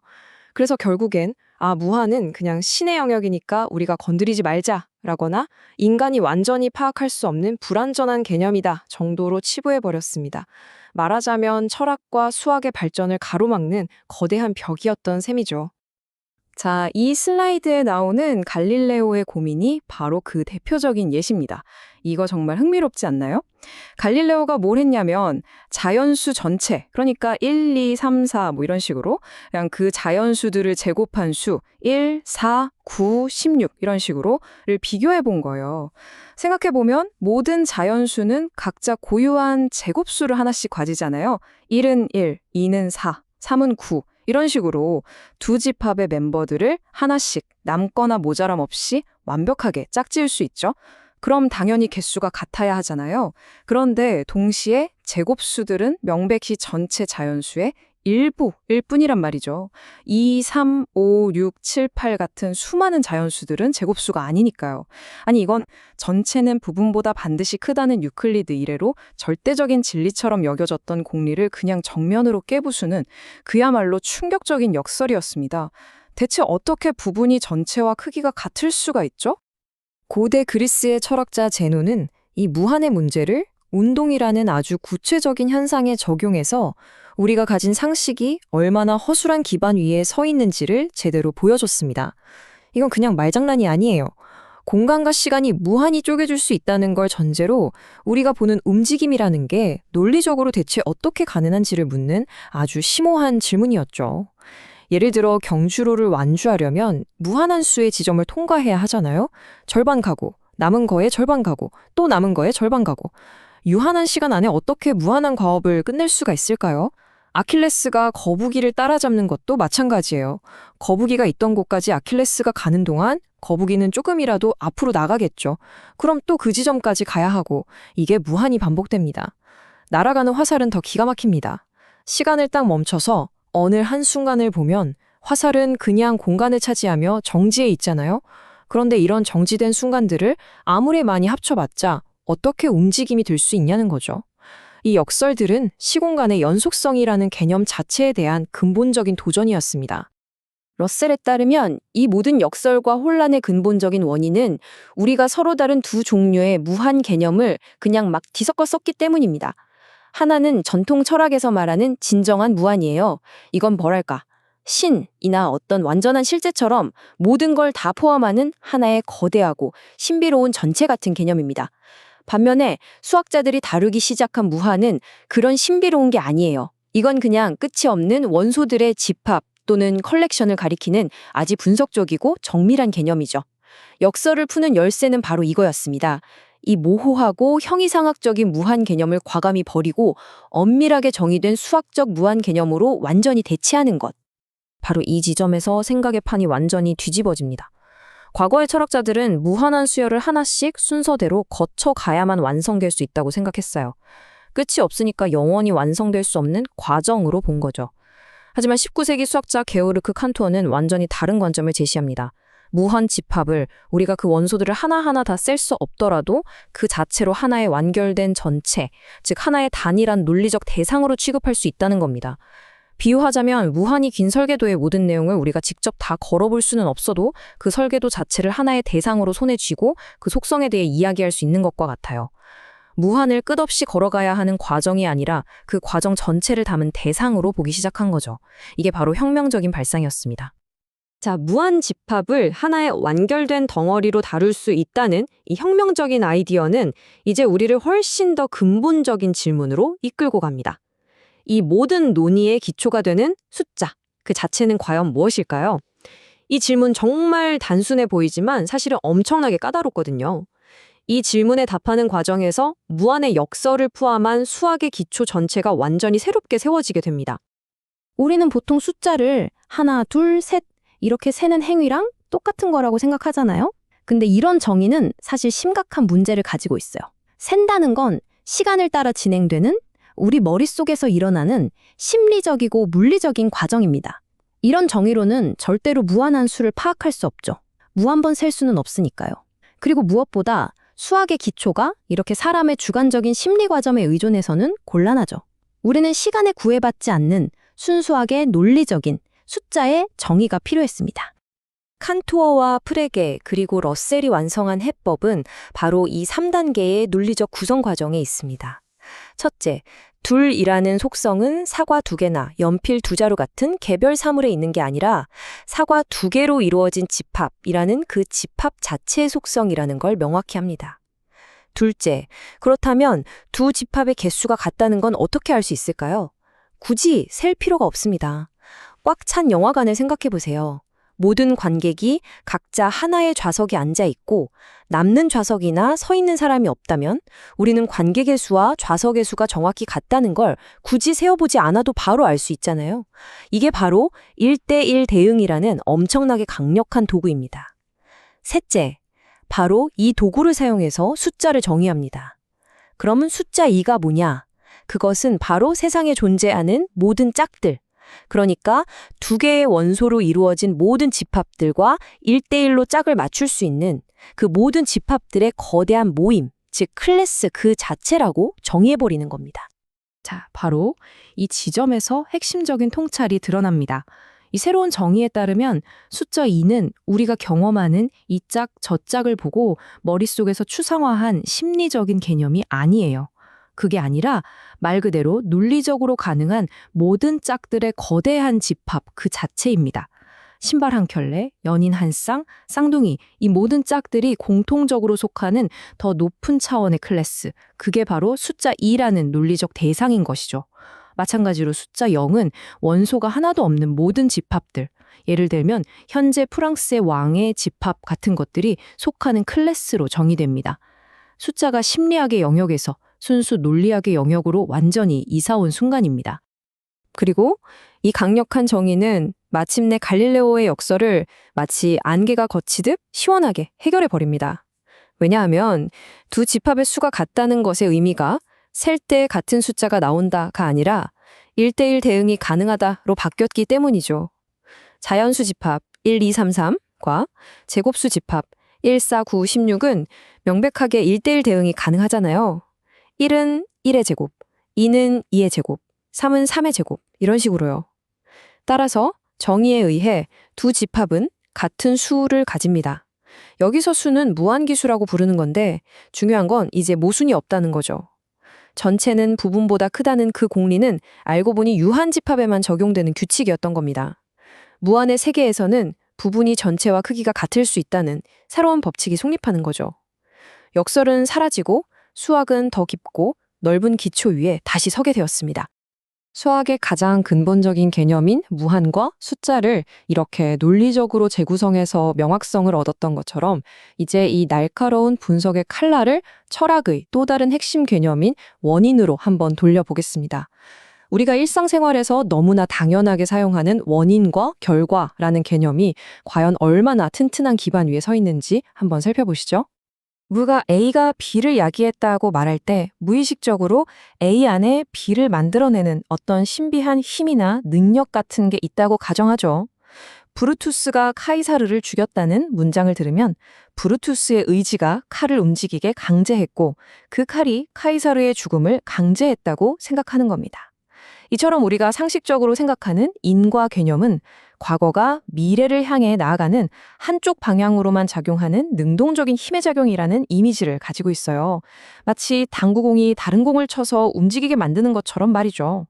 그래서 결국엔 무한은 그냥 신의 영역이니까 우리가 건드리지 말자라거나 인간이 완전히 파악할 수 없는 불완전한 개념이다 정도로 치부해버렸습니다. 말하자면 철학과 수학의 발전을 가로막는 거대한 벽이었던 셈이죠. 자, 이 슬라이드에 나오는 갈릴레오의 고민이 바로 그 대표적인 예시입니다. 이거 정말 흥미롭지 않나요? 갈릴레오가 뭘 했냐면 자연수 전체, 그러니까 1, 2, 3, 4 뭐 이런 식으로 그냥 그 자연수들을 제곱한 수 1, 4, 9, 16 이런 식으로를 비교해 본 거예요. 생각해 보면 모든 자연수는 각자 고유한 제곱수를 하나씩 가지잖아요. 1은 1, 2는 4, 3은 9 이런 식으로 두 집합의 멤버들을 하나씩 남거나 모자람 없이 완벽하게 짝지을 수 있죠. 그럼 당연히 개수가 같아야 하잖아요. 그런데 동시에 제곱수들은 명백히 전체 자연수의 일부일 뿐이란 말이죠. 2, 3, 5, 6, 7, 8 같은 수많은 자연수들은 제곱수가 아니니까요. 아니 이건 전체는 부분보다 반드시 크다는 유클리드 이래로 절대적인 진리처럼 여겨졌던 공리를 그냥 정면으로 깨부수는 그야말로 충격적인 역설이었습니다. 대체 어떻게 부분이 전체와 크기가 같을 수가 있죠? 고대 그리스의 철학자 제노는 이 무한의 문제를 운동이라는 아주 구체적인 현상에 적용해서 우리가 가진 상식이 얼마나 허술한 기반 위에 서 있는지를 제대로 보여줬습니다. 이건 그냥 말장난이 아니에요. 공간과 시간이 무한히 쪼개질 수 있다는 걸 전제로 우리가 보는 움직임이라는 게 논리적으로 대체 어떻게 가능한지를 묻는 아주 심오한 질문이었죠. 예를 들어 경주로를 완주하려면 무한한 수의 지점을 통과해야 하잖아요. 절반 가고, 남은 거에 절반 가고, 또 남은 거에 절반 가고. 유한한 시간 안에 어떻게 무한한 과업을 끝낼 수가 있을까요? 아킬레스가 거북이를 따라잡는 것도 마찬가지예요. 거북이가 있던 곳까지 아킬레스가 가는 동안 거북이는 조금이라도 앞으로 나가겠죠. 그럼 또 그 지점까지 가야 하고 이게 무한히 반복됩니다. 날아가는 화살은 더 기가 막힙니다. 시간을 딱 멈춰서 어느 한순간을 보면 화살은 그냥 공간을 차지하며 정지해 있잖아요. 그런데 이런 정지된 순간들을 아무리 많이 합쳐봤자 어떻게 움직임이 될 수 있냐는 거죠. 이 역설들은 시공간의 연속성이라는 개념 자체에 대한 근본적인 도전이었습니다. 러셀에 따르면 이 모든 역설과 혼란의 근본적인 원인은 우리가 서로 다른 두 종류의 무한 개념을 그냥 막 뒤섞어 썼기 때문입니다. 하나는 전통 철학에서 말하는 진정한 무한이에요. 이건 뭐랄까, 신이나 어떤 완전한 실제처럼 모든 걸 다 포함하는 하나의 거대하고 신비로운 전체 같은 개념입니다. 반면에 수학자들이 다루기 시작한 무한은 그런 신비로운 게 아니에요. 이건 그냥 끝이 없는 원소들의 집합 또는 컬렉션을 가리키는 아주 분석적이고 정밀한 개념이죠. 역설을 푸는 열쇠는 바로 이거였습니다. 이 모호하고 형이상학적인 무한 개념을 과감히 버리고 엄밀하게 정의된 수학적 무한 개념으로 완전히 대체하는 것. 바로 이 지점에서 생각의 판이 완전히 뒤집어집니다. 과거의 철학자들은 무한한 수열을 하나씩 순서대로 거쳐가야만 완성될 수 있다고 생각했어요. 끝이 없으니까 영원히 완성될 수 없는 과정으로 본 거죠. 하지만 19세기 수학자 게오르크 칸토어는 완전히 다른 관점을 제시합니다. 무한 집합을 우리가 그 원소들을 하나하나 다 셀 수 없더라도 그 자체로 하나의 완결된 전체, 즉 하나의 단일한 논리적 대상으로 취급할 수 있다는 겁니다. 비유하자면 무한히 긴 설계도의 모든 내용을 우리가 직접 다 걸어볼 수는 없어도 그 설계도 자체를 하나의 대상으로 손에 쥐고 그 속성에 대해 이야기할 수 있는 것과 같아요. 무한을 끝없이 걸어가야 하는 과정이 아니라 그 과정 전체를 담은 대상으로 보기 시작한 거죠. 이게 바로 혁명적인 발상이었습니다. 자, 무한 집합을 하나의 완결된 덩어리로 다룰 수 있다는 이 혁명적인 아이디어는 이제 우리를 훨씬 더 근본적인 질문으로 이끌고 갑니다. 이 모든 논의의 기초가 되는 숫자, 그 자체는 과연 무엇일까요? 이 질문 정말 단순해 보이지만 사실은 엄청나게 까다롭거든요. 이 질문에 답하는 과정에서 무한의 역설을 포함한 수학의 기초 전체가 완전히 새롭게 세워지게 됩니다. 우리는 보통 숫자를 하나, 둘, 셋 이렇게 세는 행위랑 똑같은 거라고 생각하잖아요? 근데 이런 정의는 사실 심각한 문제를 가지고 있어요. 센다는 건 시간을 따라 진행되는 우리 머릿속에서 일어나는 심리적이고 물리적인 과정입니다. 이런 정의로는 절대로 무한한 수를 파악할 수 없죠. 무한번 셀 수는 없으니까요. 그리고 무엇보다 수학의 기초가 이렇게 사람의 주관적인 심리 과정에 의존해서는 곤란하죠. 우리는 시간에 구애받지 않는 순수하게 논리적인 숫자의 정의가 필요했습니다. 칸토어와 프레게 그리고 러셀이 완성한 해법은 바로 이 3단계의 논리적 구성 과정에 있습니다. 첫째, 둘이라는 속성은 사과 2개나 연필 2자루 같은 개별 사물에 있는 게 아니라 사과 2개로 이루어진 집합이라는 그 집합 자체의 속성이라는 걸 명확히 합니다. 둘째, 그렇다면 두 집합의 개수가 같다는 건 어떻게 알 수 있을까요? 굳이 셀 필요가 없습니다. 꽉 찬 영화관을 생각해 보세요. 모든 관객이 각자 하나의 좌석에 앉아 있고 남는 좌석이나 서 있는 사람이 없다면 우리는 관객의 수와 좌석의 수가 정확히 같다는 걸 굳이 세어보지 않아도 바로 알 수 있잖아요. 이게 바로 1대1 대응이라는 엄청나게 강력한 도구입니다. 셋째, 바로 이 도구를 사용해서 숫자를 정의합니다. 그러면 숫자 2가 뭐냐? 그것은 바로 세상에 존재하는 모든 짝들, 그러니까 2개의 원소로 이루어진 모든 집합들과 1대1로 짝을 맞출 수 있는 그 모든 집합들의 거대한 모임, 즉 클래스 그 자체라고 정의해버리는 겁니다. 자, 바로 이 지점에서 핵심적인 통찰이 드러납니다. 이 새로운 정의에 따르면 숫자 2는 우리가 경험하는 이 짝, 저 짝을 보고 머릿속에서 추상화한 심리적인 개념이 아니에요. 그게 아니라 말 그대로 논리적으로 가능한 모든 짝들의 거대한 집합 그 자체입니다. 신발 한 켤레, 연인 한 쌍, 쌍둥이 이 모든 짝들이 공통적으로 속하는 더 높은 차원의 클래스, 그게 바로 숫자 2라는 논리적 대상인 것이죠. 마찬가지로 숫자 0은 원소가 하나도 없는 모든 집합들, 예를 들면 현재 프랑스의 왕의 집합 같은 것들이 속하는 클래스로 정의됩니다. 숫자가 심리학의 영역에서 순수 논리학의 영역으로 완전히 이사온 순간입니다. 그리고 이 강력한 정의는 마침내 갈릴레오의 역설을 마치 안개가 거치듯 시원하게 해결해 버립니다. 왜냐하면 두 집합의 수가 같다는 것의 의미가 셀 때 같은 숫자가 나온다가 아니라 1대1 대응이 가능하다로 바뀌었기 때문이죠. 자연수 집합 1, 2, 3, 3과 제곱수 집합 1, 4, 9, 16은 명백하게 1대1 대응이 가능하잖아요. 1은 1의 제곱, 2는 2의 제곱, 3은 3의 제곱, 이런 식으로요. 따라서 정의에 의해 두 집합은 같은 수를 가집니다. 여기서 수는 무한기수라고 부르는 건데 중요한 건 이제 모순이 없다는 거죠. 전체는 부분보다 크다는 그 공리는 알고 보니 유한집합에만 적용되는 규칙이었던 겁니다. 무한의 세계에서는 부분이 전체와 크기가 같을 수 있다는 새로운 법칙이 성립하는 거죠. 역설은 사라지고 수학은 더 깊고 넓은 기초 위에 다시 서게 되었습니다. 수학의 가장 근본적인 개념인 무한과 숫자를 이렇게 논리적으로 재구성해서 명확성을 얻었던 것처럼 이제 이 날카로운 분석의 칼날을 철학의 또 다른 핵심 개념인 원인으로 한번 돌려보겠습니다. 우리가 일상생활에서 너무나 당연하게 사용하는 원인과 결과라는 개념이 과연 얼마나 튼튼한 기반 위에 서 있는지 한번 살펴보시죠. 우리가 A가 B를 야기했다고 말할 때 무의식적으로 A 안에 B를 만들어내는 어떤 신비한 힘이나 능력 같은 게 있다고 가정하죠. 브루투스가 카이사르를 죽였다는 문장을 들으면 브루투스의 의지가 칼을 움직이게 강제했고 그 칼이 카이사르의 죽음을 강제했다고 생각하는 겁니다. 이처럼 우리가 상식적으로 생각하는 인과 개념은 과거가 미래를 향해 나아가는 한쪽 방향으로만 작용하는 능동적인 힘의 작용이라는 이미지를 가지고 있어요. 마치 당구공이 다른 공을 쳐서 움직이게 만드는 것처럼 말이죠.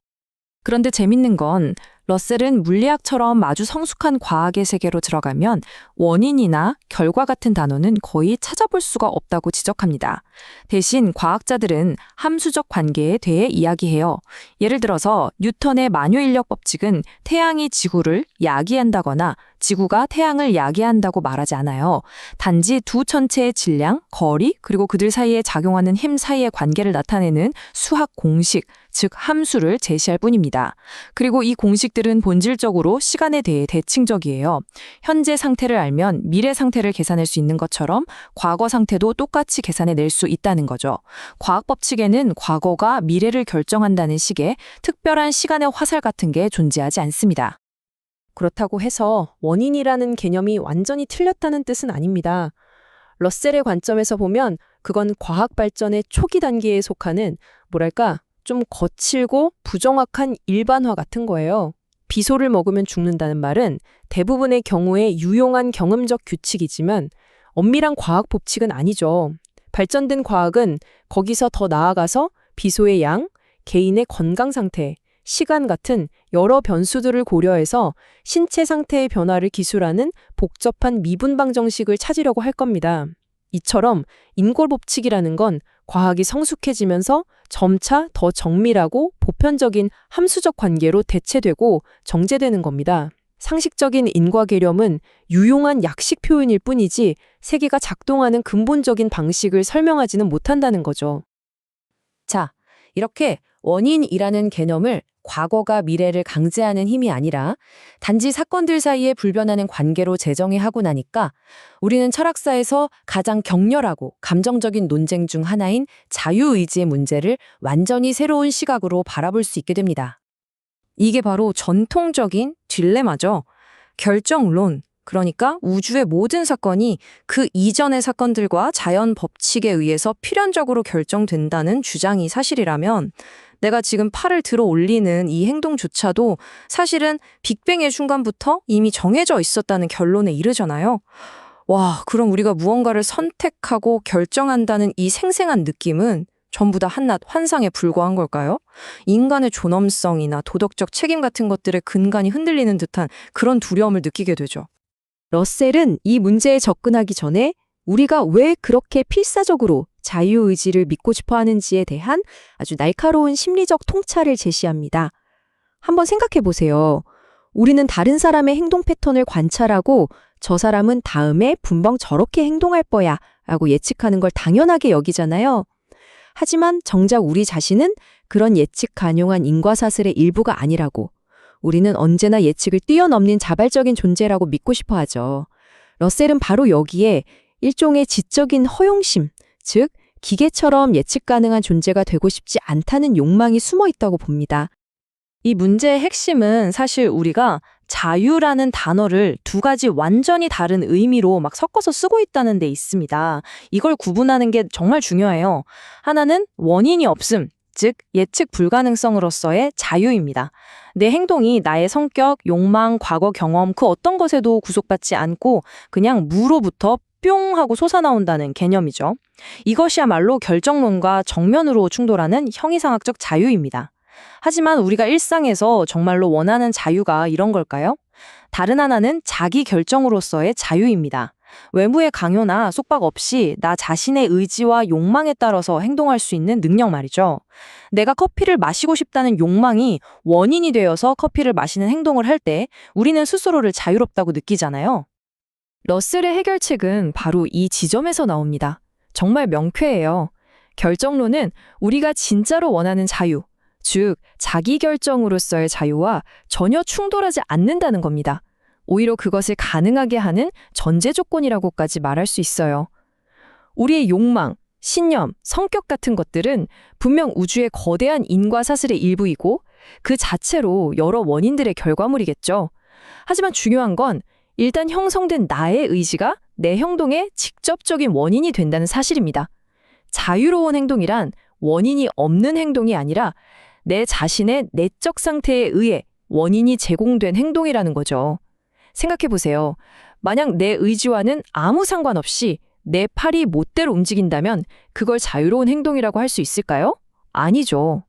그런데 재밌는 건 러셀은 물리학처럼 아주 성숙한 과학의 세계로 들어가면 원인이나 결과 같은 단어는 거의 찾아볼 수가 없다고 지적합니다. 대신 과학자들은 함수적 관계에 대해 이야기해요. 예를 들어서 뉴턴의 만유인력 법칙은 태양이 지구를 야기한다거나 지구가 태양을 야기한다고 말하지 않아요. 단지 두 천체의 질량, 거리, 그리고 그들 사이에 작용하는 힘 사이의 관계를 나타내는 수학 공식, 즉 함수를 제시할 뿐입니다. 그리고 이 공식들은 본질적으로 시간에 대해 대칭적이에요. 현재 상태를 알면 미래 상태를 계산할 수 있는 것처럼 과거 상태도 똑같이 계산해낼 수 있다는 거죠. 과학 법칙에는 과거가 미래를 결정한다는 식의 특별한 시간의 화살 같은 게 존재하지 않습니다. 그렇다고 해서 원인이라는 개념이 완전히 틀렸다는 뜻은 아닙니다. 러셀의 관점에서 보면 그건 과학 발전의 초기 단계에 속하는 뭐랄까 좀 거칠고 부정확한 일반화 같은 거예요. 비소를 먹으면 죽는다는 말은 대부분의 경우에 유용한 경험적 규칙이지만 엄밀한 과학 법칙은 아니죠. 발전된 과학은 거기서 더 나아가서 비소의 양, 개인의 건강 상태, 시간 같은 여러 변수들을 고려해서 신체 상태의 변화를 기술하는 복잡한 미분방 정식을 찾으려고 할 겁니다. 이처럼 인골법칙이라는 건 과학이 성숙해지면서 점차 더 정밀하고 보편적인 함수적 관계로 대체되고 정제되는 겁니다. 상식적인 인과 계렴은 유용한 약식 표현일 뿐이지 세계가 작동하는 근본적인 방식을 설명하지는 못한다는 거죠. 자, 이렇게 원인이라는 개념을 과거가 미래를 강제하는 힘이 아니라 단지 사건들 사이에 불변하는 관계로 재정의 하고 나니까 우리는 철학사에서 가장 격렬하고 감정적인 논쟁 중 하나인 자유의지의 문제를 완전히 새로운 시각으로 바라볼 수 있게 됩니다. 이게 바로 전통적인 딜레마죠. 결정론, 그러니까 우주의 모든 사건이 그 이전의 사건들과 자연 법칙에 의해서 필연적으로 결정된다는 주장이 사실이라면 내가 지금 팔을 들어 올리는 이 행동조차도 사실은 빅뱅의 순간부터 이미 정해져 있었다는 결론에 이르잖아요. 와, 그럼 우리가 무언가를 선택하고 결정한다는 이 생생한 느낌은 전부 다 한낱 환상에 불과한 걸까요? 인간의 존엄성이나 도덕적 책임 같은 것들의 근간이 흔들리는 듯한 그런 두려움을 느끼게 되죠. 러셀은 이 문제에 접근하기 전에 우리가 왜 그렇게 필사적으로 자유의지를 믿고 싶어 하는지에 대한 아주 날카로운 심리적 통찰을 제시합니다. 한번 생각해 보세요. 우리는 다른 사람의 행동 패턴을 관찰하고 저 사람은 다음에 분명 저렇게 행동할 거야 라고 예측하는 걸 당연하게 여기잖아요. 하지만 정작 우리 자신은 그런 예측 간용한 인과사슬의 일부가 아니라고, 우리는 언제나 예측을 뛰어넘는 자발적인 존재라고 믿고 싶어 하죠. 러셀은 바로 여기에 일종의 지적인 허용심, 즉 기계처럼 예측 가능한 존재가 되고 싶지 않다는 욕망이 숨어 있다고 봅니다. 이 문제의 핵심은 사실 우리가 자유라는 단어를 두 가지 완전히 다른 의미로 막 섞어서 쓰고 있다는 데 있습니다. 이걸 구분하는 게 정말 중요해요. 하나는 원인이 없음, 즉 예측 불가능성으로서의 자유입니다. 내 행동이 나의 성격, 욕망, 과거 경험 그 어떤 것에도 구속받지 않고 그냥 무로부터 뿅 하고 솟아나온다는 개념이죠. 이것이야말로 결정론과 정면으로 충돌하는 형이상학적 자유입니다. 하지만 우리가 일상에서 정말로 원하는 자유가 이런 걸까요? 다른 하나는 자기 결정으로서의 자유입니다. 외부의 강요나 속박 없이 나 자신의 의지와 욕망에 따라서 행동할 수 있는 능력 말이죠. 내가 커피를 마시고 싶다는 욕망이 원인이 되어서 커피를 마시는 행동을 할 때 우리는 스스로를 자유롭다고 느끼잖아요. 러셀의 해결책은 바로 이 지점에서 나옵니다. 정말 명쾌해요. 결정론은 우리가 진짜로 원하는 자유, 즉 자기 결정으로서의 자유와 전혀 충돌하지 않는다는 겁니다. 오히려 그것을 가능하게 하는 전제 조건이라고까지 말할 수 있어요. 우리의 욕망, 신념, 성격 같은 것들은 분명 우주의 거대한 인과사슬의 일부이고 그 자체로 여러 원인들의 결과물이겠죠. 하지만 중요한 건 일단 형성된 나의 의지가 내 행동의 직접적인 원인이 된다는 사실입니다. 자유로운 행동이란 원인이 없는 행동이 아니라 내 자신의 내적 상태에 의해 원인이 제공된 행동이라는 거죠. 생각해보세요. 만약 내 의지와는 아무 상관없이 내 팔이 멋대로 움직인다면 그걸 자유로운 행동이라고 할 수 있을까요? 아니죠.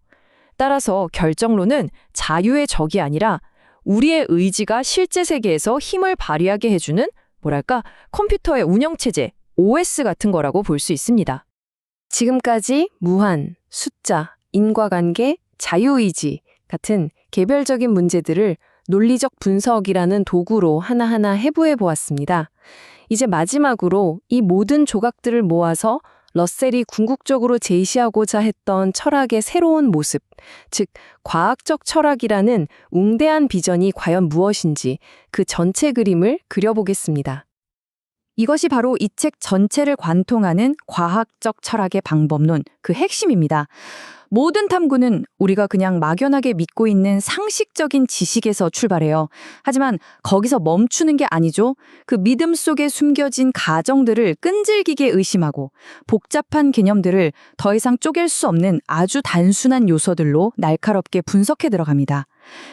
따라서 결정론은 자유의 적이 아니라 우리의 의지가 실제 세계에서 힘을 발휘하게 해주는 뭐랄까 컴퓨터의 운영체제, OS 같은 거라고 볼 수 있습니다. 지금까지 무한, 숫자, 인과관계, 자유의지 같은 개별적인 문제들을 논리적 분석이라는 도구로 하나하나 해부해 보았습니다. 이제 마지막으로 이 모든 조각들을 모아서 러셀이 궁극적으로 제시하고자 했던 철학의 새로운 모습, 즉 과학적 철학이라는 웅대한 비전이 과연 무엇인지 그 전체 그림을 그려보겠습니다. 이것이 바로 이 책 전체를 관통하는 과학적 철학의 방법론, 그 핵심입니다. 모든 탐구는 우리가 그냥 막연하게 믿고 있는 상식적인 지식에서 출발해요. 하지만 거기서 멈추는 게 아니죠. 그 믿음 속에 숨겨진 가정들을 끈질기게 의심하고 복잡한 개념들을 더 이상 쪼갤 수 없는 아주 단순한 요소들로 날카롭게 분석해 들어갑니다.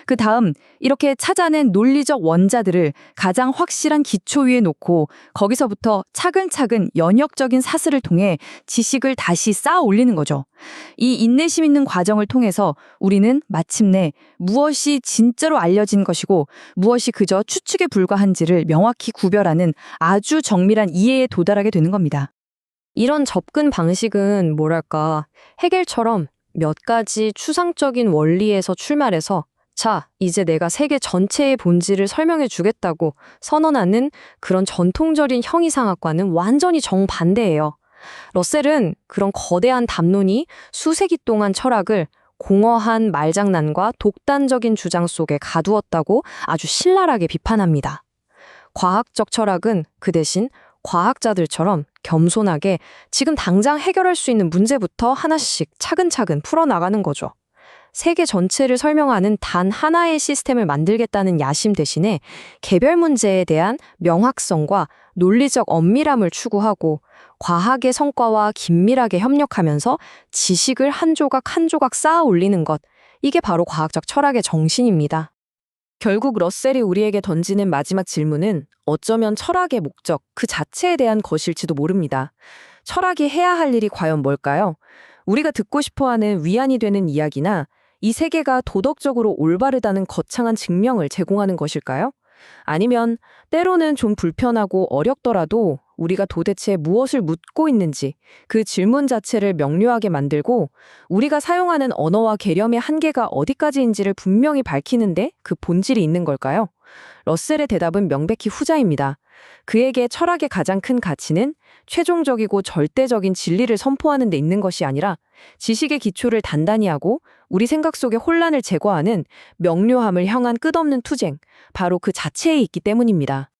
그 다음 이렇게 찾아낸 논리적 원자들을 가장 확실한 기초 위에 놓고 거기서부터 차근차근 연역적인 사슬을 통해 지식을 다시 쌓아 올리는 거죠. 이 인내심 있는 과정을 통해서 우리는 마침내 무엇이 진짜로 알려진 것이고 무엇이 그저 추측에 불과한지를 명확히 구별하는 아주 정밀한 이해에 도달하게 되는 겁니다. 이런 접근 방식은 뭐랄까, 해겔처럼 몇 가지 추상적인 원리에서 출발해서 자, 이제 내가 세계 전체의 본질을 설명해 주겠다고 선언하는 그런 전통적인 형이상학과는 완전히 정반대예요. 러셀은 그런 거대한 담론이 수세기 동안 철학을 공허한 말장난과 독단적인 주장 속에 가두었다고 아주 신랄하게 비판합니다. 과학적 철학은 그 대신 과학자들처럼 겸손하게 지금 당장 해결할 수 있는 문제부터 하나씩 차근차근 풀어나가는 거죠. 세계 전체를 설명하는 단 하나의 시스템을 만들겠다는 야심 대신에 개별 문제에 대한 명확성과 논리적 엄밀함을 추구하고 과학의 성과와 긴밀하게 협력하면서 지식을 한 조각 한 조각 쌓아 올리는 것, 이게 바로 과학적 철학의 정신입니다. 결국 러셀이 우리에게 던지는 마지막 질문은 어쩌면 철학의 목적 그 자체에 대한 것일지도 모릅니다. 철학이 해야 할 일이 과연 뭘까요? 우리가 듣고 싶어하는 위안이 되는 이야기나 이 세계가 도덕적으로 올바르다는 거창한 증명을 제공하는 것일까요? 아니면 때로는 좀 불편하고 어렵더라도 우리가 도대체 무엇을 묻고 있는지 그 질문 자체를 명료하게 만들고 우리가 사용하는 언어와 개념의 한계가 어디까지인지를 분명히 밝히는데 그 본질이 있는 걸까요? 러셀의 대답은 명백히 후자입니다. 그에게 철학의 가장 큰 가치는 최종적이고 절대적인 진리를 선포하는 데 있는 것이 아니라 지식의 기초를 단단히 하고 우리 생각 속의 혼란을 제거하는 명료함을 향한 끝없는 투쟁, 바로 그 자체에 있기 때문입니다.